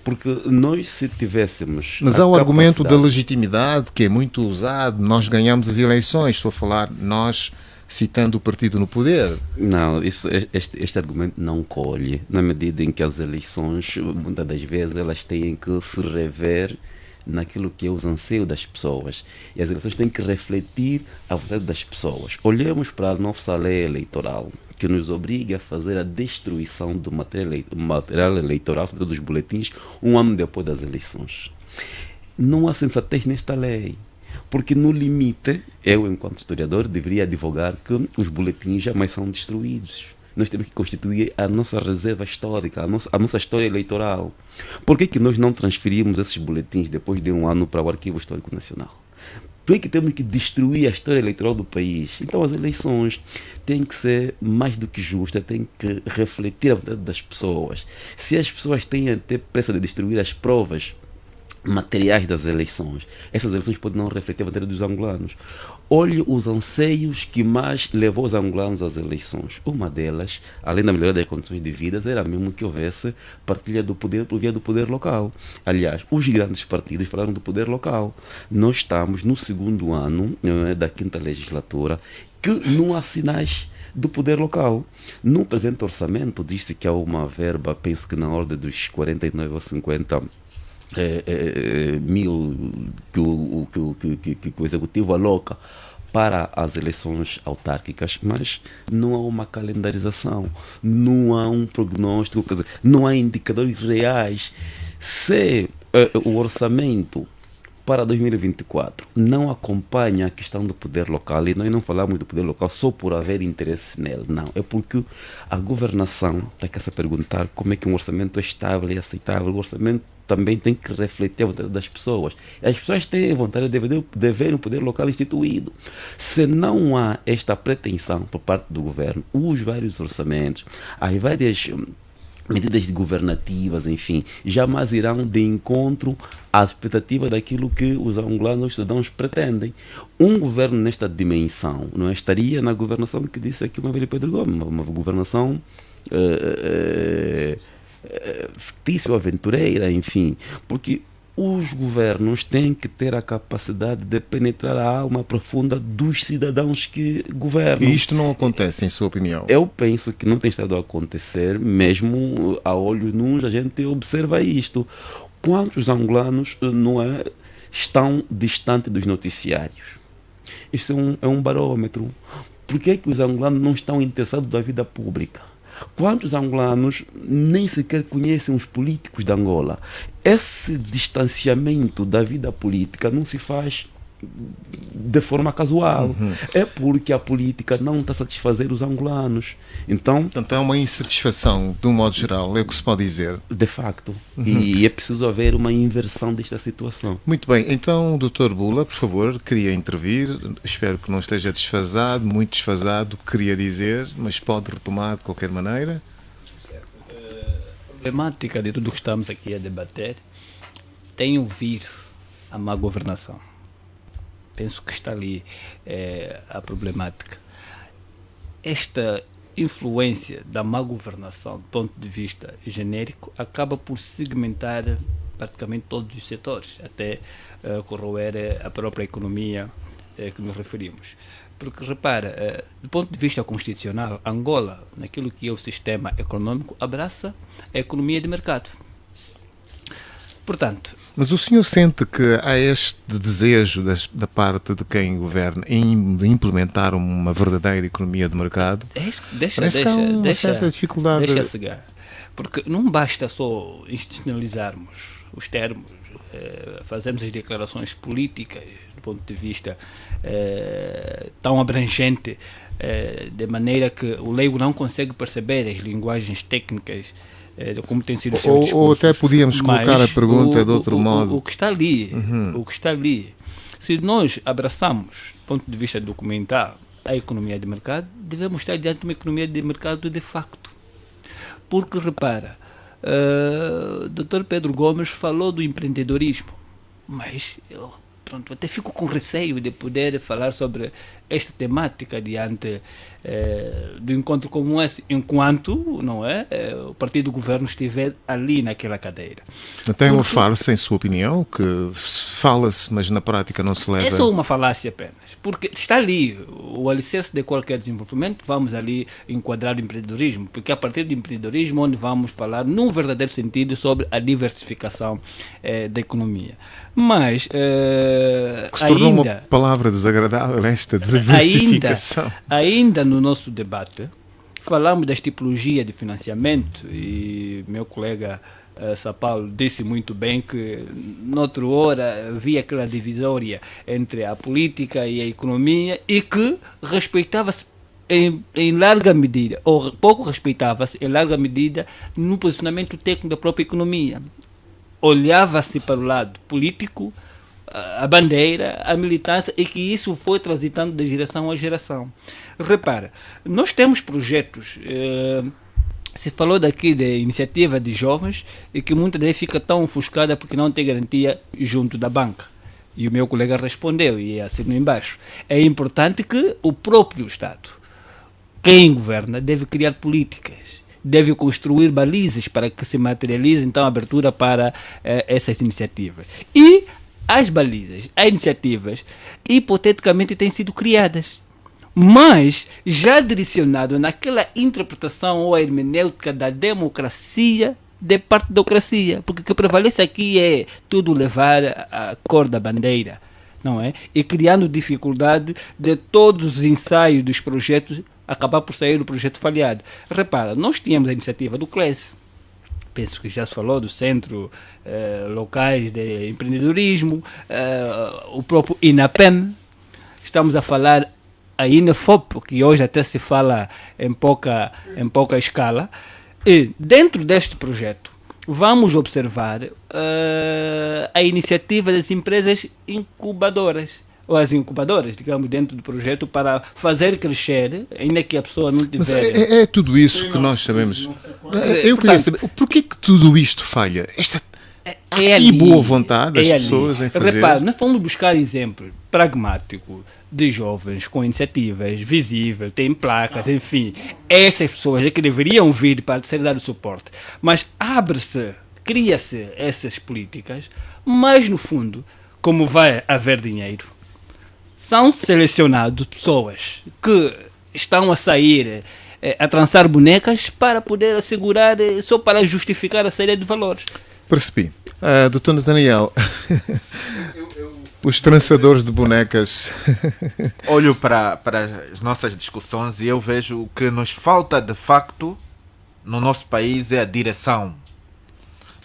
Porque nós, se tivéssemos. Mas a há o argumento da capacidade- legitimidade que é muito usado. Nós ganhamos as eleições. Estou a falar nós, citando o partido no poder. Não, este argumento não colhe, na medida em que as eleições, muitas das vezes, elas têm que se rever naquilo que é os anseios das pessoas. E as eleições têm que refletir a vontade das pessoas. Olhemos para a nossa lei eleitoral, que nos obriga a fazer a destruição do material eleitoral, sobretudo dos boletins, um ano depois das eleições. Não há sensatez nesta lei. Porque no limite, eu, enquanto historiador, deveria advogar que os boletins jamais são destruídos. Nós temos que constituir a nossa reserva histórica, a nossa história eleitoral. Por que nós não transferimos esses boletins depois de um ano para o Arquivo Histórico Nacional? Por que temos que destruir a história eleitoral do país? Então as eleições têm que ser mais do que justas, têm que refletir a vontade das pessoas. Se as pessoas têm até pressa de destruir as provas materiais das eleições, essas eleições podem não refletir a vontade dos angolanos. Olhe os anseios que mais levou os angolanos às eleições. Uma delas, além da melhoria das condições de vida, era mesmo que houvesse partilha do poder por via do poder local. Aliás, os grandes partidos falaram do poder local. Nós estamos no segundo ano da 5ª legislatura que não há sinais do poder local. No presente orçamento disse que há uma verba, penso que na ordem dos 49 ou 50 mil que o Executivo aloca para as eleições autárquicas, mas não há uma calendarização, não há um prognóstico, quer dizer, não há indicadores reais. Se o orçamento para 2024 não acompanha a questão do poder local, e nós não falamos do poder local só por haver interesse nele, não, é porque a governação está aqui a se perguntar como é que um orçamento é estável e aceitável. O orçamento também tem que refletir a vontade das pessoas. As pessoas têm vontade de ver o poder local instituído. Se não há esta pretensão por parte do governo, os vários orçamentos, as várias medidas governativas, enfim, jamais irão de encontro à expectativa daquilo que os angolanos, os cidadãos pretendem. Um governo nesta dimensão não estaria na governação que disse aqui o Maverick Pedro Gomes, uma governação fictícia ou aventureira, enfim, porque os governos têm que ter a capacidade de penetrar a alma profunda dos cidadãos que governam. E isto não acontece, em sua opinião? Eu penso que não tem estado a acontecer, mesmo a olhos nus a gente observa isto. Quantos angolanos estão distantes dos noticiários? Isso é um barômetro. Por que os angolanos não estão interessados na vida pública? Quantos angolanos nem sequer conhecem os políticos de Angola? Esse distanciamento da vida política não se faz de forma casual. É porque a política não está a satisfazer os angolanos. Então, Portanto, há uma insatisfação, de um modo geral, é o que se pode dizer. de facto, e é preciso haver uma inversão desta situação. Muito bem, então, Dr. Bula, por favor, queria intervir. Espero que não esteja desfasado, muito desfasado, queria dizer, mas pode retomar de qualquer maneira. A problemática de tudo o que estamos aqui a debater tem a ver a má governação. Penso que está ali a problemática. Esta influência da má governação do ponto de vista genérico acaba por segmentar praticamente todos os setores, até corroer a própria economia que nos referimos. Porque, repara, do ponto de vista constitucional, Angola, naquilo que é o sistema econômico, abraça a economia de mercado. Portanto... Mas o senhor sente que há este desejo da parte de quem governa em implementar uma verdadeira economia de mercado? Parece que há uma certa dificuldade. Deixa cegar. Porque não basta só institucionalizarmos os termos, fazermos as declarações políticas do ponto de vista tão abrangente, de maneira que o leigo não consegue perceber as linguagens técnicas de como tem sido o seu discurso. Ou até podíamos colocar a pergunta de outro modo. O que está ali, se nós abraçamos, do ponto de vista documental, a economia de mercado, devemos estar diante de uma economia de mercado de facto. Porque, repara, o Dr. Pedro Gomes falou do empreendedorismo, mas eu até fico com receio de poder falar sobre esta temática diante do encontro como esse, enquanto o partido do governo estiver ali naquela cadeira. Até uma farsa, em sua opinião, que fala-se, mas na prática não se leva... É só uma falácia apenas, porque está ali o alicerce de qualquer desenvolvimento. Vamos ali enquadrar o empreendedorismo, porque é a partir do empreendedorismo onde vamos falar num verdadeiro sentido sobre a diversificação da economia. Mas que se tornou uma palavra desagradável, esta diversificação. Ainda no nosso debate falamos das tipologias de financiamento, e meu colega Sapaulo disse muito bem que noutra hora havia aquela divisória entre a política e a economia, e que respeitava-se em larga medida, ou pouco respeitava-se em larga medida, no posicionamento técnico da própria economia. Olhava-se para o lado político, a bandeira, a militância, e que isso foi transitando de geração a geração. Repara, nós temos projetos, se falou daqui de iniciativa de jovens, e que muitas vezes fica tão ofuscada porque não tem garantia junto da banca. E o meu colega respondeu, e assinou embaixo. É importante que o próprio Estado, quem governa, deve criar políticas, deve construir balizas para que se materialize então a abertura para essas iniciativas. E as balizas, as iniciativas, hipoteticamente têm sido criadas, mas já direcionado naquela interpretação ou hermenêutica da democracia de partidocracia, porque o que prevalece aqui é tudo levar a cor da bandeira, não é? E criando dificuldade de todos os ensaios dos projetos acabar por sair do projeto falhado. Repara, nós tínhamos a iniciativa do CLES, penso que já se falou do Centro Locais de Empreendedorismo, o próprio INAPEM, estamos a falar a INEFOP, que hoje até se fala em pouca escala, e dentro deste projeto vamos observar a iniciativa das empresas incubadoras, ou as incubadoras, digamos, dentro do projeto, para fazer crescer, ainda que a pessoa não tiver... Mas é tudo isso que nós sabemos. Eu queria saber, porquê que tudo isto falha? Há aqui boa vontade das pessoas em fazer... Repare, nós fomos buscar exemplos pragmáticos de jovens com iniciativas visíveis, têm placas, enfim. Essas pessoas é que deveriam vir para ser dado suporte. Mas cria-se essas políticas, mas no fundo, como vai haver dinheiro, são selecionadas pessoas que estão a sair, a trançar bonecas para poder assegurar, só para justificar a saída de valores. Percebi. Dr. Nathaniel, os trançadores de bonecas... Olho para as nossas discussões e eu vejo o que nos falta de facto no nosso país é a direção.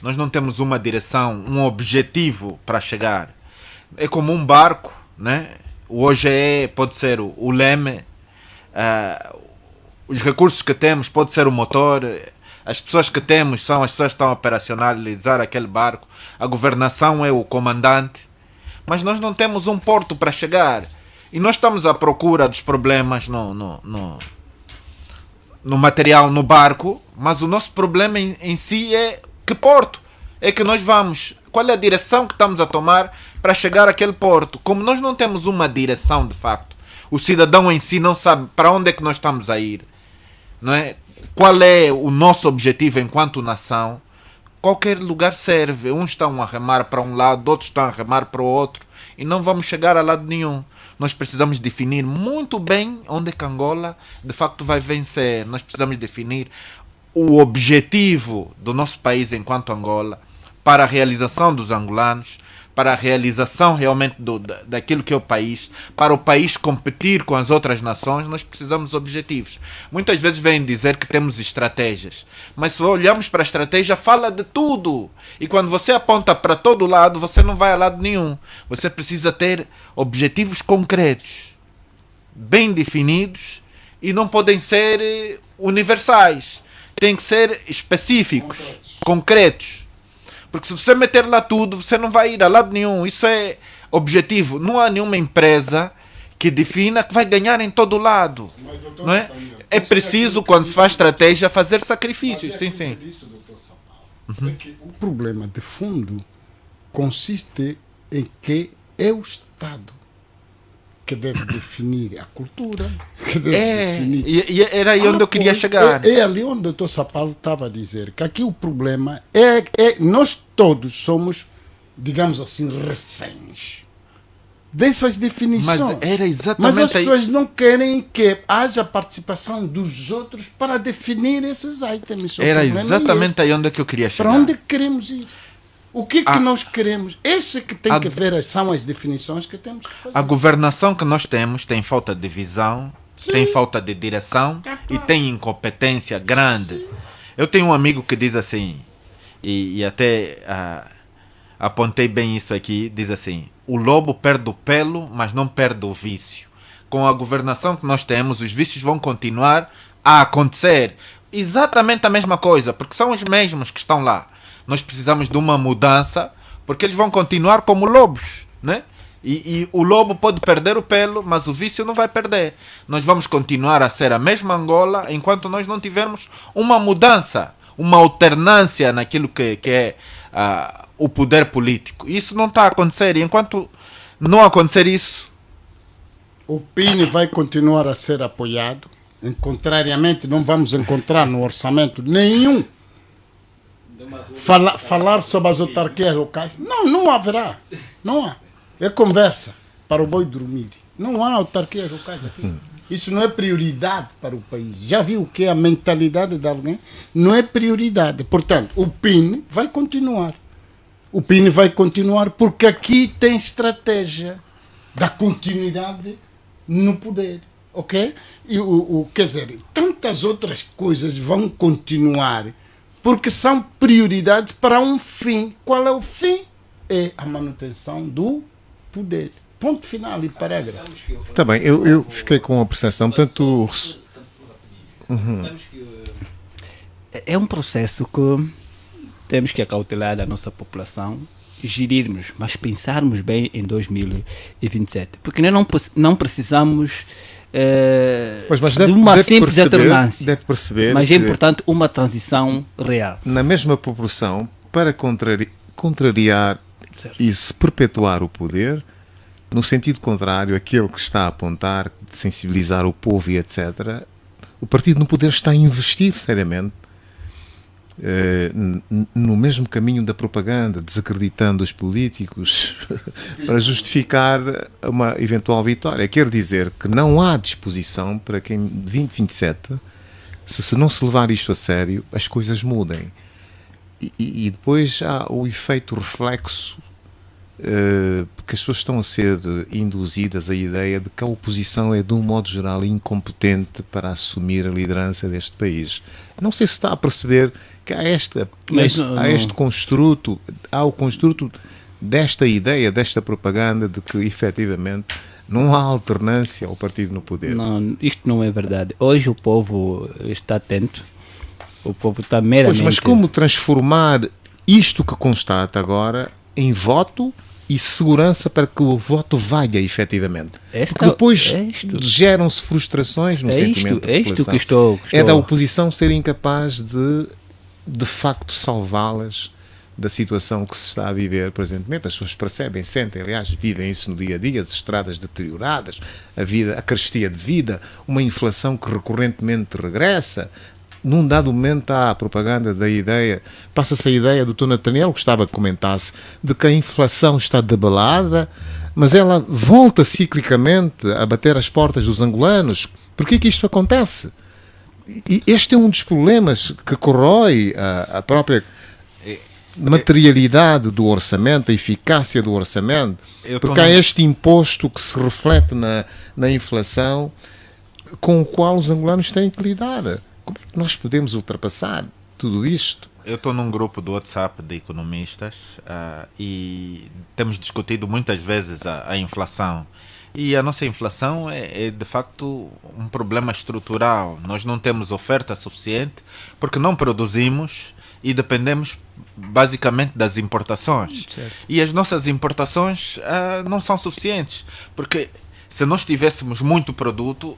Nós não temos uma direção, um objetivo para chegar. É como um barco, né? Hoje pode ser o leme, os recursos que temos pode ser o motor, as pessoas que temos são as pessoas que estão a operacionalizar aquele barco, a governação é o comandante, mas nós não temos um porto para chegar e nós estamos à procura dos problemas no material, no barco, mas o nosso problema em si é que porto é que nós vamos, qual é a direção que estamos a tomar para chegar àquele porto. Como nós não temos uma direção de facto, o cidadão em si não sabe para onde é que nós estamos a ir, não é? Qual é o nosso objetivo enquanto nação? Qualquer lugar serve. Uns estão a remar para um lado, outros estão a remar para o outro, e não vamos chegar a lado nenhum. Nós precisamos definir muito bem onde é que Angola de facto vai vencer. Nós precisamos definir o objetivo do nosso país enquanto Angola, para a realização dos angolanos, para a realização realmente daquilo que é o país, para o país competir com as outras nações. Nós precisamos de objetivos. Muitas vezes vêm dizer que temos estratégias, mas se olhamos para a estratégia, fala de tudo, e quando você aponta para todo lado, você não vai a lado nenhum. Você precisa ter objetivos concretos, bem definidos, e não podem ser universais, têm que ser específicos, concretos. Porque se você meter lá tudo, você não vai ir a lado nenhum. Isso é objetivo. Não há nenhuma empresa que defina que vai ganhar em todo lado. Não é? É preciso, quando se faz estratégia, fazer sacrifícios. Sim, sim. O problema de fundo consiste em que é o Estado que deve definir a cultura, que deve definir... E era aí onde eu queria chegar. É ali onde o doutor Sapalo estava a dizer, que aqui o problema é nós todos somos, digamos assim, reféns dessas definições. Mas era exatamente Mas as pessoas não querem que haja participação dos outros para definir esses itens. Era exatamente aí onde é que eu queria chegar. Para onde queremos ir? O que nós queremos? Esse que tem que ver são as definições que temos que fazer. A governação que nós temos tem falta de visão, tem falta de direção e tem incompetência grande. Sim. Eu tenho um amigo que diz assim, e até apontei bem isso aqui, diz assim: o lobo perde o pelo, mas não perde o vício. Com a governação que nós temos, os vícios vão continuar a acontecer. Exatamente a mesma coisa, porque são os mesmos que estão lá. Nós precisamos de uma mudança, porque eles vão continuar como lobos, né? E o lobo pode perder o pelo, mas o vício não vai perder. Nós vamos continuar a ser a mesma Angola enquanto nós não tivermos uma mudança, uma alternância naquilo que é o poder político. Isso não está a acontecer. E enquanto não acontecer isso... O PIN vai continuar a ser apoiado. Contrariamente, não vamos encontrar no orçamento nenhum falar sobre as autarquias locais. Não haverá. Não há. É conversa para o boi dormir. Não há autarquias locais aqui. Isso não é prioridade para o país. Já viu o que é a mentalidade de alguém? Não é prioridade. Portanto, o PIN vai continuar. O PIN vai continuar porque aqui tem estratégia da continuidade no poder. Ok? E quer dizer, tantas outras coisas vão continuar porque são prioridades para um fim. Qual é o fim? É a manutenção do poder. Ponto final e parágrafo. Está bem, eu fiquei com a percepção, portanto... É um processo que temos que acautelar da nossa população, gerirmos, mas pensarmos bem em 2027. Porque nós não precisamos mas de uma simples alternância. Deve perceber, mas é importante uma transição real. Na mesma proporção, para contrariar e se perpetuar o poder, no sentido contrário, aquele que está a apontar, de sensibilizar o povo e etc., o partido no poder está a investir seriamente no mesmo caminho da propaganda, desacreditando os políticos para justificar uma eventual vitória. Quer dizer que não há disposição para que em 2027, se não se levar isto a sério, as coisas mudem. E depois há o efeito reflexo, porque as pessoas estão a ser induzidas à ideia de que a oposição é, de um modo geral, incompetente para assumir a liderança deste país. Não sei se está a perceber que há o construto desta ideia, desta propaganda de que, efetivamente, não há alternância ao partido no poder. Não, isto não é verdade. Hoje o povo está atento, o povo está meramente... Mas como transformar isto que constata agora em voto e segurança para que o voto valha efetivamente? Porque depois geram-se frustrações no sentimento da população. É da oposição ser incapaz de facto salvá-las da situação que se está a viver presentemente. As pessoas percebem, sentem, aliás, vivem isso no dia a dia, as estradas deterioradas, a carestia de vida, uma inflação que recorrentemente regressa. Num dado momento há a propaganda da ideia, passa-se a ideia do Dr. Nathaniel, gostava que comentasse, de que a inflação está debelada, mas ela volta ciclicamente a bater as portas dos angolanos. Por que isto acontece? E este é um dos problemas que corrói a própria materialidade do orçamento, a eficácia do orçamento, porque há este imposto que se reflete na inflação com o qual os angolanos têm que lidar. Como é que nós podemos ultrapassar tudo isto? Eu estou num grupo do WhatsApp de economistas e temos discutido muitas vezes a inflação. E a nossa inflação é de facto um problema estrutural. Nós não temos oferta suficiente porque não produzimos e dependemos basicamente das importações. Certo. E as nossas importações não são suficientes, porque se nós tivéssemos muito produto,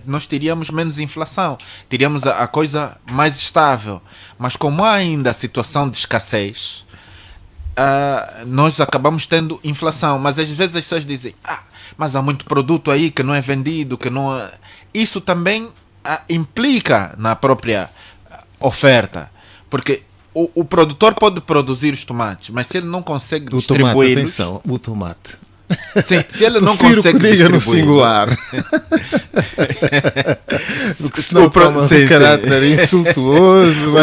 nós teríamos menos inflação, teríamos a coisa mais estável. Mas como há ainda a situação de escassez, nós acabamos tendo inflação. Mas às vezes as pessoas dizem, mas há muito produto aí que não é vendido, que não... Isso também implica na própria oferta, porque o produtor pode produzir os tomates, mas se ele não consegue distribuí-los... Atenção, o tomate. Sim, se ele não Prefiro consegue que diga no distribuir, singular. Porque senão toma um caráter insultuoso.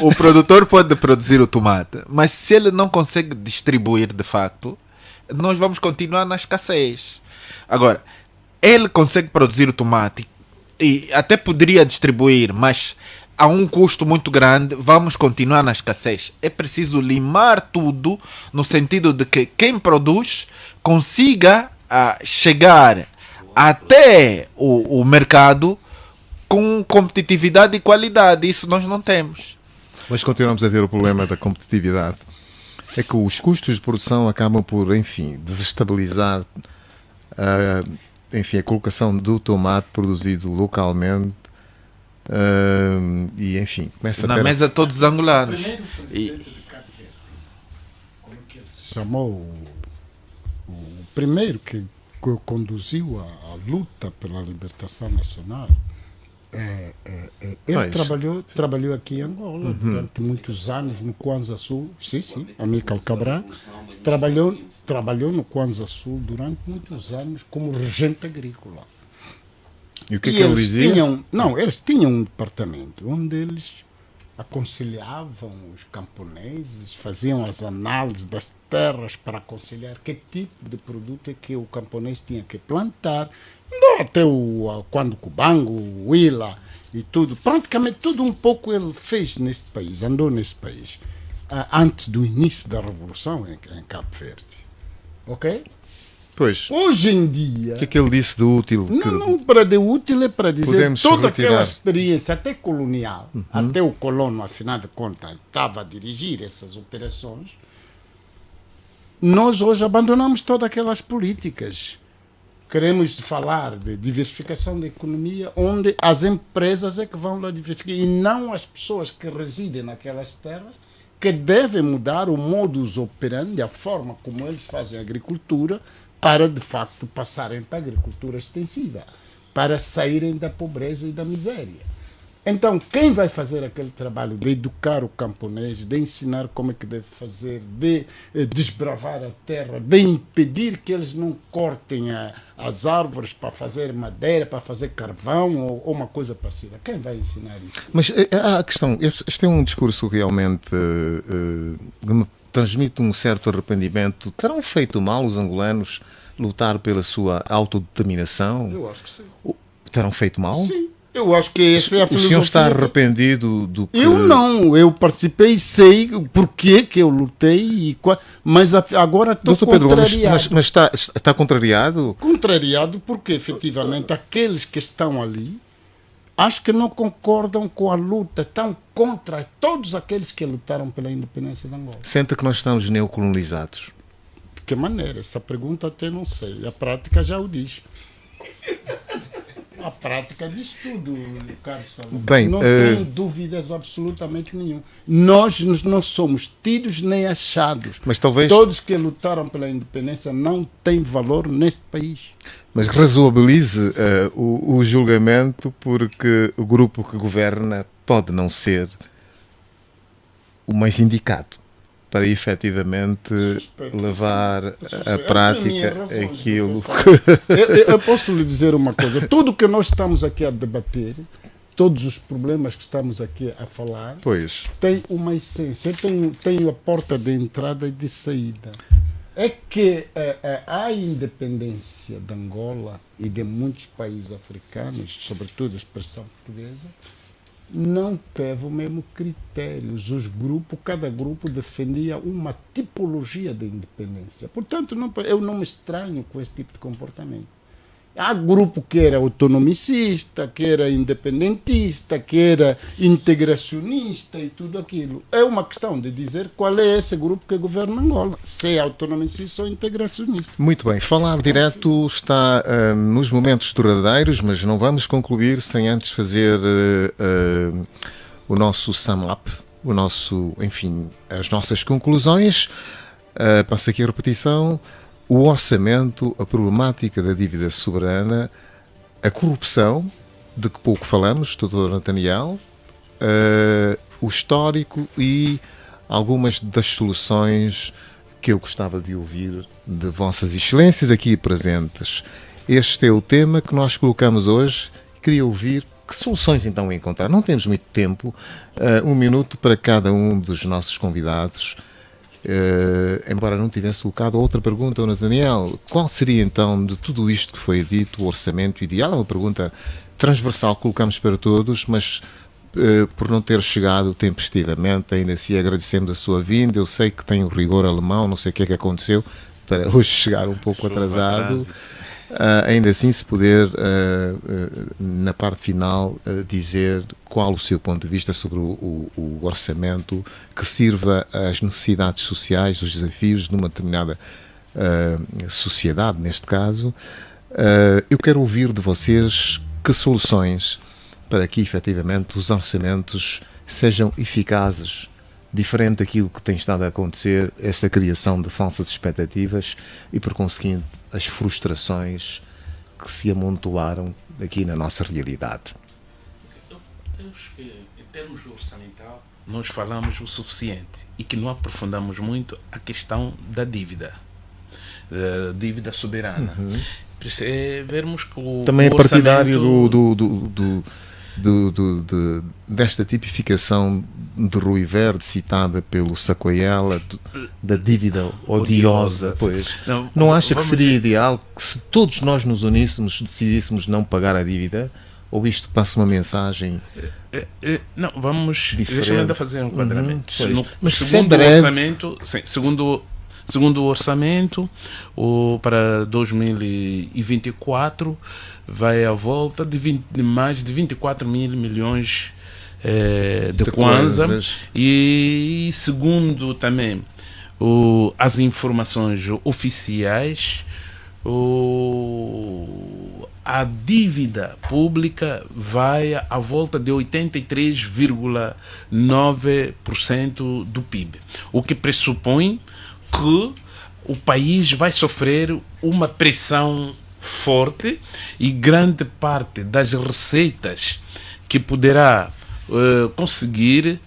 O produtor pode produzir o tomate, mas se ele não consegue distribuir de facto, nós vamos continuar na escassez. Agora, ele consegue produzir o tomate e até poderia distribuir, mas a um custo muito grande, vamos continuar na escassez. É preciso limar tudo no sentido de que quem produz consiga chegar até o mercado com competitividade e qualidade. Isso nós não temos. Mas continuamos a ter o problema da competitividade. É que os custos de produção acabam por, enfim, desestabilizar a colocação do tomate produzido localmente. E enfim, começa Na a ter... mesa todos os angolanos. Primeiro presidente de Cabo Verde, como é que ele se chamou? O primeiro que conduziu a luta pela libertação nacional. Ele trabalhou aqui em Angola durante muitos anos no Kwanza Sul. Sim, Amílcar Cabral trabalhou no Kwanza Sul durante muitos anos como regente agrícola. E o que é que ele dizia? Eles tinham um departamento onde eles aconselhavam os camponeses, faziam as análises das terras para aconselhar que tipo de produto é que o camponês tinha que plantar. Andou até quando Cubango, o Huila e tudo. Praticamente tudo um pouco ele fez neste país, andou nesse país, antes do início da Revolução em Cabo Verde. Ok? Pois. Hoje em dia... O que é que ele disse do útil? Não, para de útil é para dizer Podemos toda retirar. aquela experiência, até colonial, até o colono, afinal de contas, estava a dirigir essas operações. Nós hoje abandonamos todas aquelas políticas. Queremos falar de diversificação da economia, onde as empresas é que vão lá diversificar, e não as pessoas que residem naquelas terras, que devem mudar o modus operandi, a forma como eles fazem a agricultura, para de facto passarem para a agricultura extensiva, para saírem da pobreza e da miséria. Então, quem vai fazer aquele trabalho de educar o camponês, de ensinar como é que deve fazer, de desbravar a terra, de impedir que eles não cortem as árvores para fazer madeira, para fazer carvão ou uma coisa parecida? Quem vai ensinar isso? Mas a questão, este é um discurso realmente que me transmite um certo arrependimento. Terão feito mal os angolanos lutar pela sua autodeterminação? Eu acho que sim. Terão feito mal? Sim. Eu acho que essa é a filosofia. O senhor está arrependido do que... Eu não, eu participei e sei porquê que eu lutei, mas agora estou contrariado. Mas está contrariado? Contrariado porque, efetivamente, aqueles que estão ali, acho que não concordam com a luta, estão contra todos aqueles que lutaram pela independência de Angola. Sente que nós estamos neocolonizados? De que maneira? Essa pergunta até não sei. A prática já o diz. A prática diz tudo, Carlos Salomão. Bem, Não tenho dúvidas absolutamente nenhuma. Nós não somos tidos nem achados. Mas talvez, Todos que lutaram pela independência não têm valor neste país. mas razoabilize o julgamento, porque o grupo que governa pode não ser o mais indicado para efetivamente Suspeito, levar Suspeito. à Eu prática tenho razões, aquilo doutor eu posso lhe dizer uma coisa. Tudo que nós estamos aqui a debater, todos os problemas que estamos aqui a falar, Pois. tem uma essência. Eu tenho a porta de entrada e de saída. É que a independência de Angola e de muitos países africanos, sobretudo a expressão portuguesa, não teve o mesmo critério. Cada grupo defendia uma tipologia de independência. Portanto, eu não me estranho com esse tipo de comportamento. Há grupo que era autonomicista, que era independentista, que era integracionista e tudo aquilo. É uma questão de dizer qual é esse grupo que governa Angola, se é autonomicista ou integracionista. Muito bem, falar direto está nos momentos derradeiros, mas não vamos concluir sem antes fazer o nosso sum up, as nossas conclusões. Passo aqui a repetição. O orçamento, a problemática da dívida soberana, a corrupção, de que pouco falamos, Dr. Nathaniel, o histórico e algumas das soluções que eu gostava de ouvir de Vossas Excelências aqui presentes. Este é o tema que nós colocamos hoje. Queria ouvir que soluções então encontrar. Não temos muito tempo, 1 minuto para cada um dos nossos convidados. Embora não tivesse colocado outra pergunta ao Nathaniel, qual seria então de tudo isto que foi dito o orçamento ideal? É uma pergunta transversal que colocamos para todos, mas por não ter chegado tempestivamente, ainda assim agradecemos a sua vinda. Eu sei que tem o rigor alemão, não sei o que é que aconteceu para hoje chegar um pouco atrasado. Ainda assim, se puder, na parte final, dizer qual o seu ponto de vista sobre o orçamento que sirva às necessidades sociais, os desafios de uma determinada sociedade, neste caso. Eu quero ouvir de vocês que soluções para que, efetivamente, os orçamentos sejam eficazes, diferente daquilo que tem estado a acontecer, esta criação de falsas expectativas e, por conseguinte, as frustrações que se amontoaram aqui na nossa realidade. Eu acho que, em termos orçamental, nós falamos o suficiente e que não aprofundamos muito a questão da dívida soberana. Vermos que também é partidário orçamento... desta tipificação de Rui Verde, citada pelo Sacoiela, da dívida odiosa. Pois. Não acha que seria ideal que, se todos nós nos uníssemos, decidíssemos não pagar a dívida? Ou isto passa uma mensagem não, vamos... diferente? Deixa-me ainda fazer um enquadramento. Mas segundo o orçamento... Sim, segundo o orçamento, para 2024 vai à volta de mais de 24 mil milhões de kwanza. E segundo também as informações oficiais, a dívida pública vai à volta de 83,9% do PIB, o que pressupõe que o país vai sofrer uma pressão forte e grande parte das receitas que poderá conseguir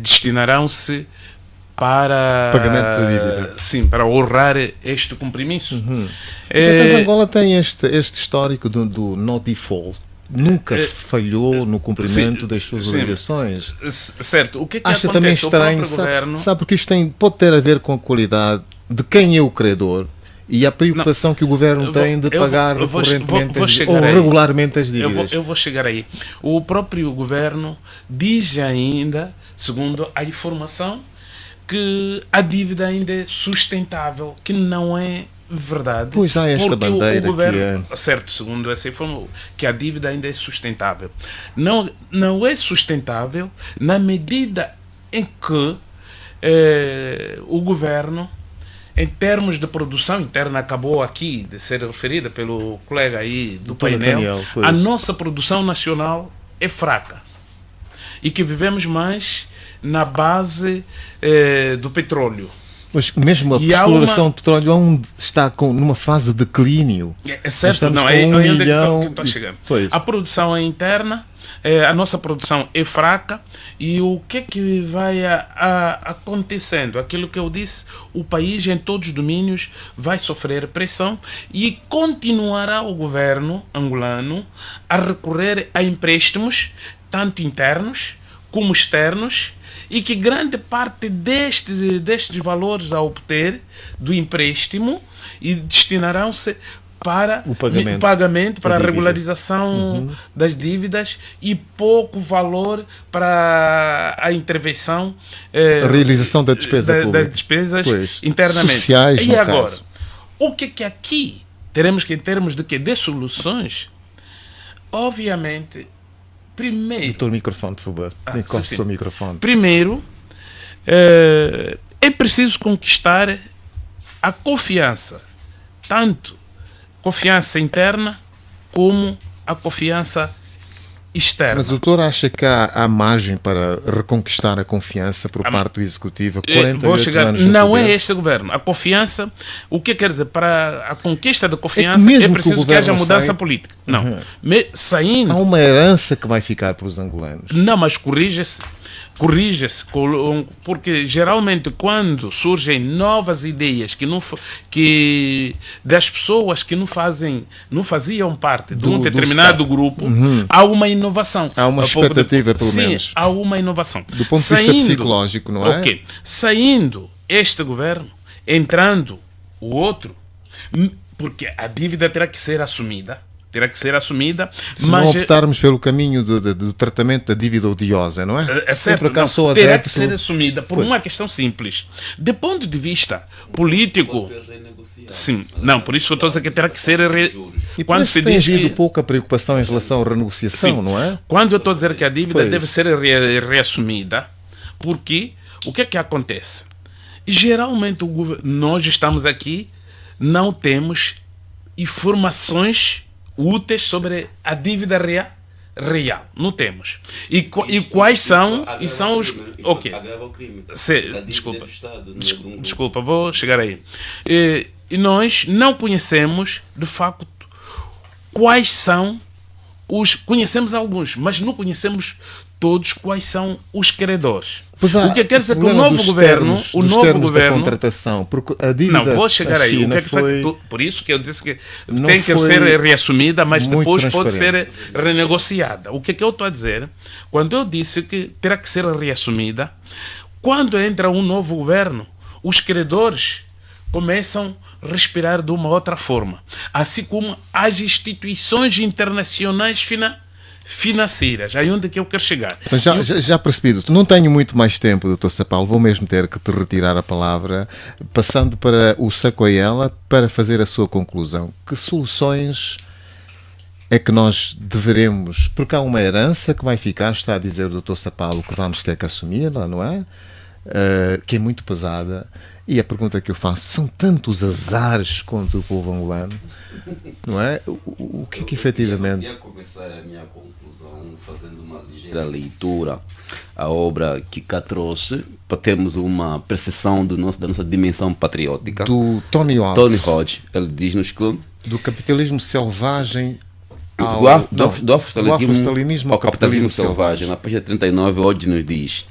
destinarão-se para pagamento da dívida. Sim, para honrar este compromisso. Mas Angola tem este histórico do no default. Nunca falhou no cumprimento das suas obrigações. Certo. O que é que acha acontece? também estranho, O próprio governo... sabe, porque isto pode ter a ver com a qualidade de quem é o credor e a preocupação que o governo tem de pagar recorrentemente ou regularmente as dívidas. Eu vou chegar aí. O próprio governo diz ainda, segundo a informação, que a dívida ainda é sustentável, que não é verdade. Pois há esta porque bandeira o governo, que certo, segundo essa informação, que a dívida ainda é sustentável. Não é sustentável na medida em que o governo em termos de produção interna, acabou aqui de ser referida pelo colega aí do Doutor painel, Daniel, pois. a nossa produção nacional é fraca. E que vivemos mais na base do petróleo. Mas mesmo a E há exploração uma- de petróleo está numa fase de declínio. É certo, Estamos não, com é 1 onde é que milhão estou e- chegando. pois. A produção é interna, a nossa produção é fraca, e o que vai acontecendo? Aquilo que eu disse, o país em todos os domínios vai sofrer pressão e continuará o governo angolano a recorrer a empréstimos, tanto internos como externos, e que grande parte destes valores a obter do empréstimo e destinarão-se para O pagamento para a dívida. regularização das dívidas e pouco valor para a intervenção A realização da despesa pública. das despesas Pois. internamente. Sociais, E no agora, caso. o que aqui teremos que, em termos de quê? De soluções, obviamente, primeiro, Doutor, microfone, por favor. Ah, Encoste sim, o seu sim. microfone. primeiro é preciso conquistar a confiança, tanto confiança interna como a confiança externa. Mas o doutor acha que há margem para reconquistar a confiança por parte do Executivo? 48 Vou chegar. anos no Não é poder. este governo. A confiança, o que quer dizer? Para a conquista da confiança mesmo é que o preciso que haja governo mudança saia- política. Não. Uhum. Saindo. Há uma herança que vai ficar para os angolanos. Não, mas corrija-se, porque geralmente quando surgem novas ideias que das pessoas que não faziam parte de um Do determinado grupo, há uma inovação. Há uma A pouco expectativa, pelo Sim, menos. há uma inovação. Do ponto de vista psicológico, não é? Ok. Saindo este governo, entrando o outro, porque a dívida terá que ser assumida. Se não optarmos pelo caminho do tratamento da dívida odiosa, não é? É certo, Eu, por acaso, sou terá adepto. que ser assumida por Pois. uma questão simples. De ponto de vista político, sim, não, por isso que eu estou a dizer que terá que ser E quando quando se tem diz havido que pouca preocupação em relação à renegociação, Sim. não é? quando eu estou a dizer que a dívida Pois. deve ser reassumida, porque o que é que acontece? Geralmente nós estamos aqui, não temos informações úteis sobre a dívida real. Não temos. E quais são os... Ok. Desculpa. Desculpa, vou chegar aí. E nós não conhecemos, de facto, quais são os... Conhecemos alguns, mas não conhecemos todos quais são os credores. Pois há O que quer dizer que o problema novo dos governo... termos- O dos novo termos da governo... contratação, porque a dívida Não, vou chegar à aí. O China que é que foi... por isso que eu disse que Não tem que foi ser reassumida, mas muito depois pode ser transparente. renegociada. O que é que eu estou a dizer? Quando eu disse que terá que ser reassumida, quando entra um novo governo, os credores começam a respirar de uma outra forma. Assim como as instituições internacionais financeiras. Aí onde é que eu quero chegar? Mas já percebi, doutor. Não tenho muito mais tempo, doutor Sapalo. Vou mesmo ter que te retirar a palavra, passando para o Sacoiela para fazer a sua conclusão. Que soluções é que nós deveremos... Porque há uma herança que vai ficar, está a dizer o doutor Sapalo, que vamos ter que assumir, não é? Que é muito pesada. E a pergunta que eu faço, são tantos azares contra o povo angolano, não é? O que é que efetivamente... Eu começar a minha conclusão fazendo uma ligeira leitura à obra que cá trouxe, para termos uma percepção da nossa dimensão patriótica. Do Tony Hodge. Tony Hodge, ele diz-nos que Do capitalismo selvagem do afrostalinismo ao capitalismo selvagem. Na página 39, Hodge nos diz: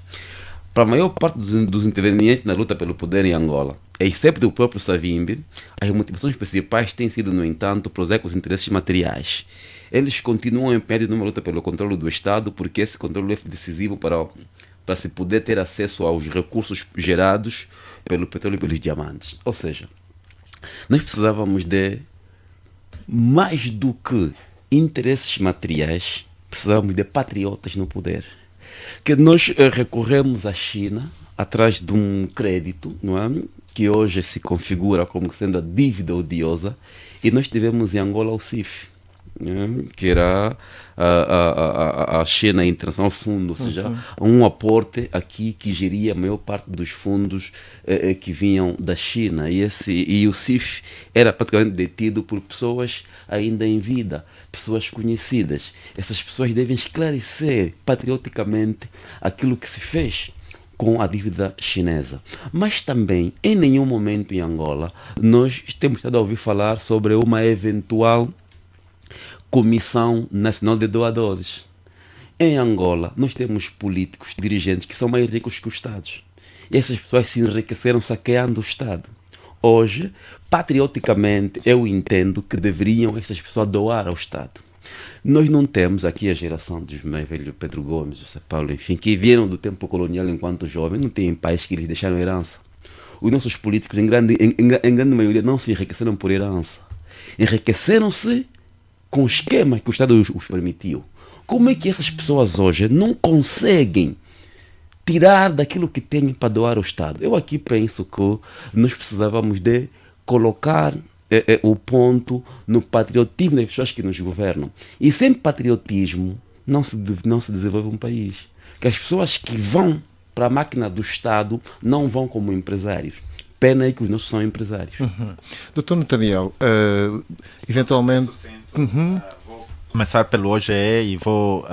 para a maior parte dos intervenientes na luta pelo poder em Angola, exceto o próprio Savimbi, as motivações principais têm sido, no entanto, prosecos os interesses materiais. Eles continuam empenhados numa luta pelo controle do Estado, porque esse controle é decisivo para se poder ter acesso aos recursos gerados pelo petróleo e pelos diamantes. Ou seja, nós precisávamos de mais do que interesses materiais, precisávamos de patriotas no poder. Que nós recorremos à China atrás de um crédito, não é? Que hoje se configura como sendo a dívida odiosa, e nós tivemos em Angola o CIF, né, que era a China Internacional Fundo, ou seja, um aporte aqui que geria a maior parte dos fundos que vinham da China. E o CIF era praticamente detido por pessoas ainda em vida, pessoas conhecidas. Essas pessoas devem esclarecer patrioticamente aquilo que se fez com a dívida chinesa. Mas também, em nenhum momento em Angola, nós temos estado a ouvir falar sobre uma eventual Comissão Nacional de Doadores. Em Angola, nós temos políticos, dirigentes que são mais ricos que os Estados. E essas pessoas se enriqueceram saqueando o Estado. Hoje, patrioticamente, eu entendo que deveriam essas pessoas doar ao Estado. Nós não temos aqui a geração dos mais velhos, Pedro Gomes, José Paulo, enfim, que vieram do tempo colonial enquanto jovens, não têm pais que eles deixaram herança. Os nossos políticos, em grande maioria, não se enriqueceram por herança. Enriqueceram-se com o esquema que o Estado os permitiu. Como é que essas pessoas hoje não conseguem tirar daquilo que têm para doar ao Estado? Eu aqui penso que nós precisávamos de colocar o ponto no patriotismo das pessoas que nos governam. E sem patriotismo não se desenvolve um país. Que as pessoas que vão para a máquina do Estado não vão como empresários. Pena é que os nossos são empresários. Doutor Nathaniel, eventualmente... Vou começar pelo OGE e vou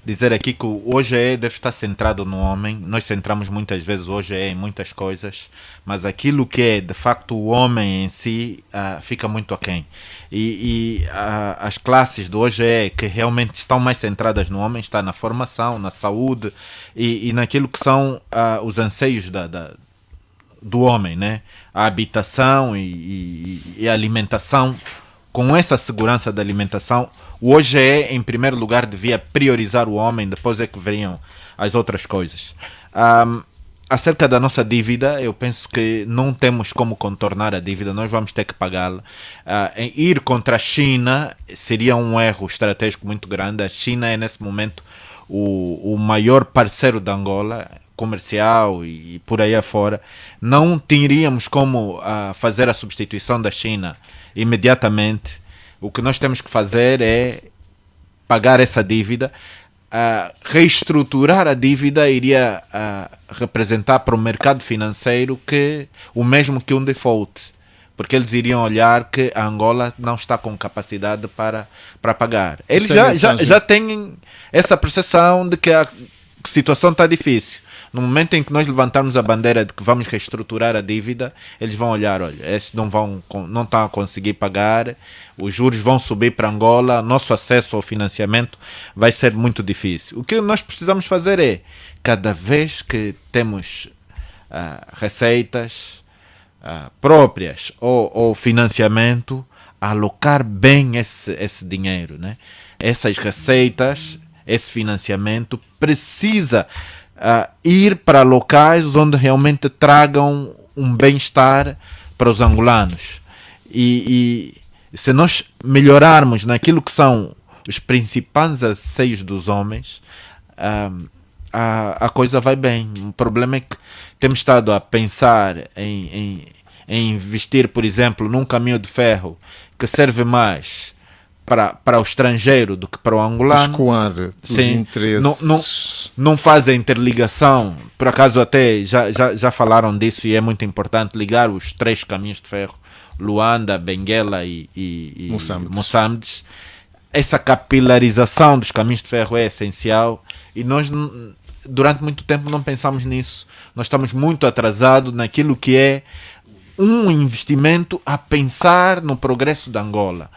dizer aqui que o OGE deve estar centrado no homem. Nós centramos muitas vezes o OGE em muitas coisas, mas aquilo que é de facto o homem em si fica muito aquém. E as classes do OGE que realmente estão mais centradas no homem está na formação, na saúde e naquilo que são os anseios do homem, né? A habitação e a alimentação. Com essa segurança da alimentação, o OGE, em primeiro lugar, devia priorizar o homem, depois é que veriam as outras coisas. Acerca da nossa dívida, eu penso que não temos como contornar a dívida, nós vamos ter que pagá-la. Ir contra a China seria um erro estratégico muito grande. A China é, nesse momento, o maior parceiro da Angola, comercial e por aí afora. Não teríamos como fazer a substituição da China imediatamente. O que nós temos que fazer é pagar essa dívida. Reestruturar a dívida iria representar para o mercado financeiro o mesmo que um default, porque eles iriam olhar que a Angola não está com capacidade para pagar. Eles já têm essa percepção de que a situação está difícil. No momento em que nós levantarmos a bandeira de que vamos reestruturar a dívida, eles vão olhar, olha, esses não estão a conseguir pagar, os juros vão subir para Angola, nosso acesso ao financiamento vai ser muito difícil. O que nós precisamos fazer é, cada vez que temos receitas próprias ou financiamento, alocar bem esse dinheiro, né? Essas receitas, esse financiamento precisa ir para locais onde realmente tragam um bem-estar para os angolanos. E se nós melhorarmos naquilo que são os principais anseios dos homens, a coisa vai bem. O problema é que temos estado a pensar em investir, por exemplo, num caminho de ferro que serve mais para o estrangeiro do que para o angolano. Escoar os interesses. Não faz a interligação. Por acaso até já falaram disso e é muito importante ligar os 3 caminhos de ferro, Luanda, Benguela e Moçambique. Essa capilarização dos caminhos de ferro é essencial e nós durante muito tempo não pensamos nisso. Nós estamos muito atrasados naquilo que é um investimento a pensar no progresso da Angola.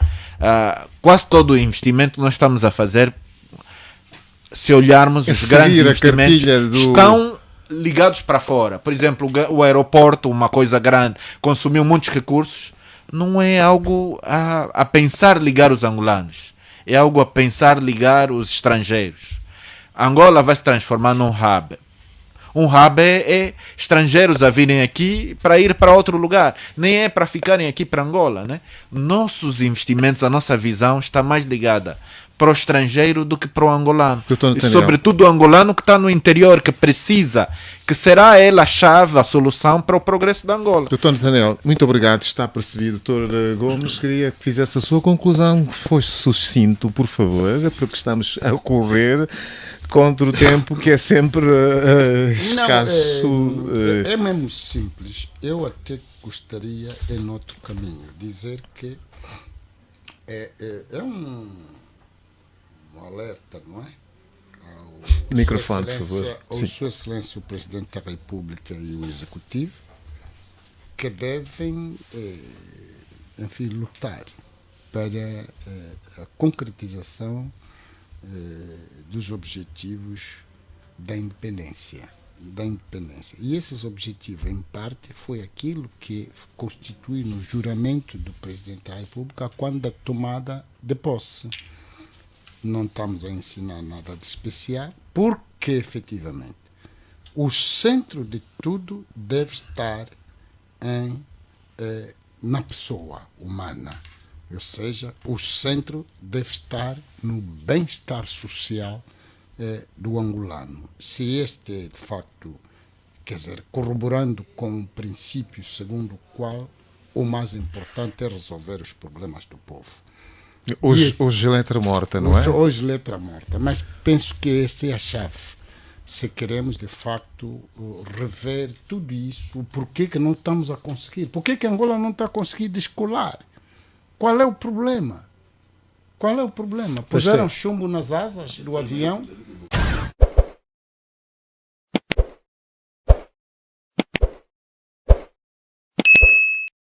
Quase todo o investimento nós estamos a fazer, se olharmos os grandes investimentos, estão ligados para fora. Por exemplo, o aeroporto, uma coisa grande, consumiu muitos recursos. Não é algo a pensar ligar os angolanos, é algo a pensar ligar os estrangeiros. A Angola vai se transformar num hub. Um hub é estrangeiros a virem aqui para ir para outro lugar, nem é para ficarem aqui para Angola, né? Nossos investimentos, a nossa visão está mais ligada para o estrangeiro do que para o angolano. E sobretudo o angolano que está no interior, que precisa, que será ela a chave, a solução para o progresso da Angola. Doutor Nathaniel, muito obrigado, está percebido. Doutor Gomes, queria que fizesse a sua conclusão, que fosse sucinto, por favor, porque estamos a correr contra o tempo, que é sempre escasso. É mesmo simples. Eu até gostaria, em outro caminho, dizer que é um alerta, não é? Microfone, por favor. Ao Sua Excelência o Presidente da República e o Executivo, que devem, enfim, lutar para a concretização dos objetivos da independência. E esses objetivos, em parte, foi aquilo que constitui no juramento do Presidente da República quando da tomada de posse. Não estamos a ensinar nada de especial, porque, efetivamente, o centro de tudo deve estar na pessoa humana. Ou seja, o centro deve estar no bem-estar social do angolano. Se este é, de facto, quer dizer, corroborando com o princípio segundo o qual o mais importante é resolver os problemas do povo. Hoje letra morta, não é? Hoje letra morta, mas penso que essa é a chave. Se queremos, de facto, rever tudo isso, porquê que não estamos a conseguir? Porquê que Angola não está a conseguir descolar? Qual é o problema? Puseram chumbo nas asas do avião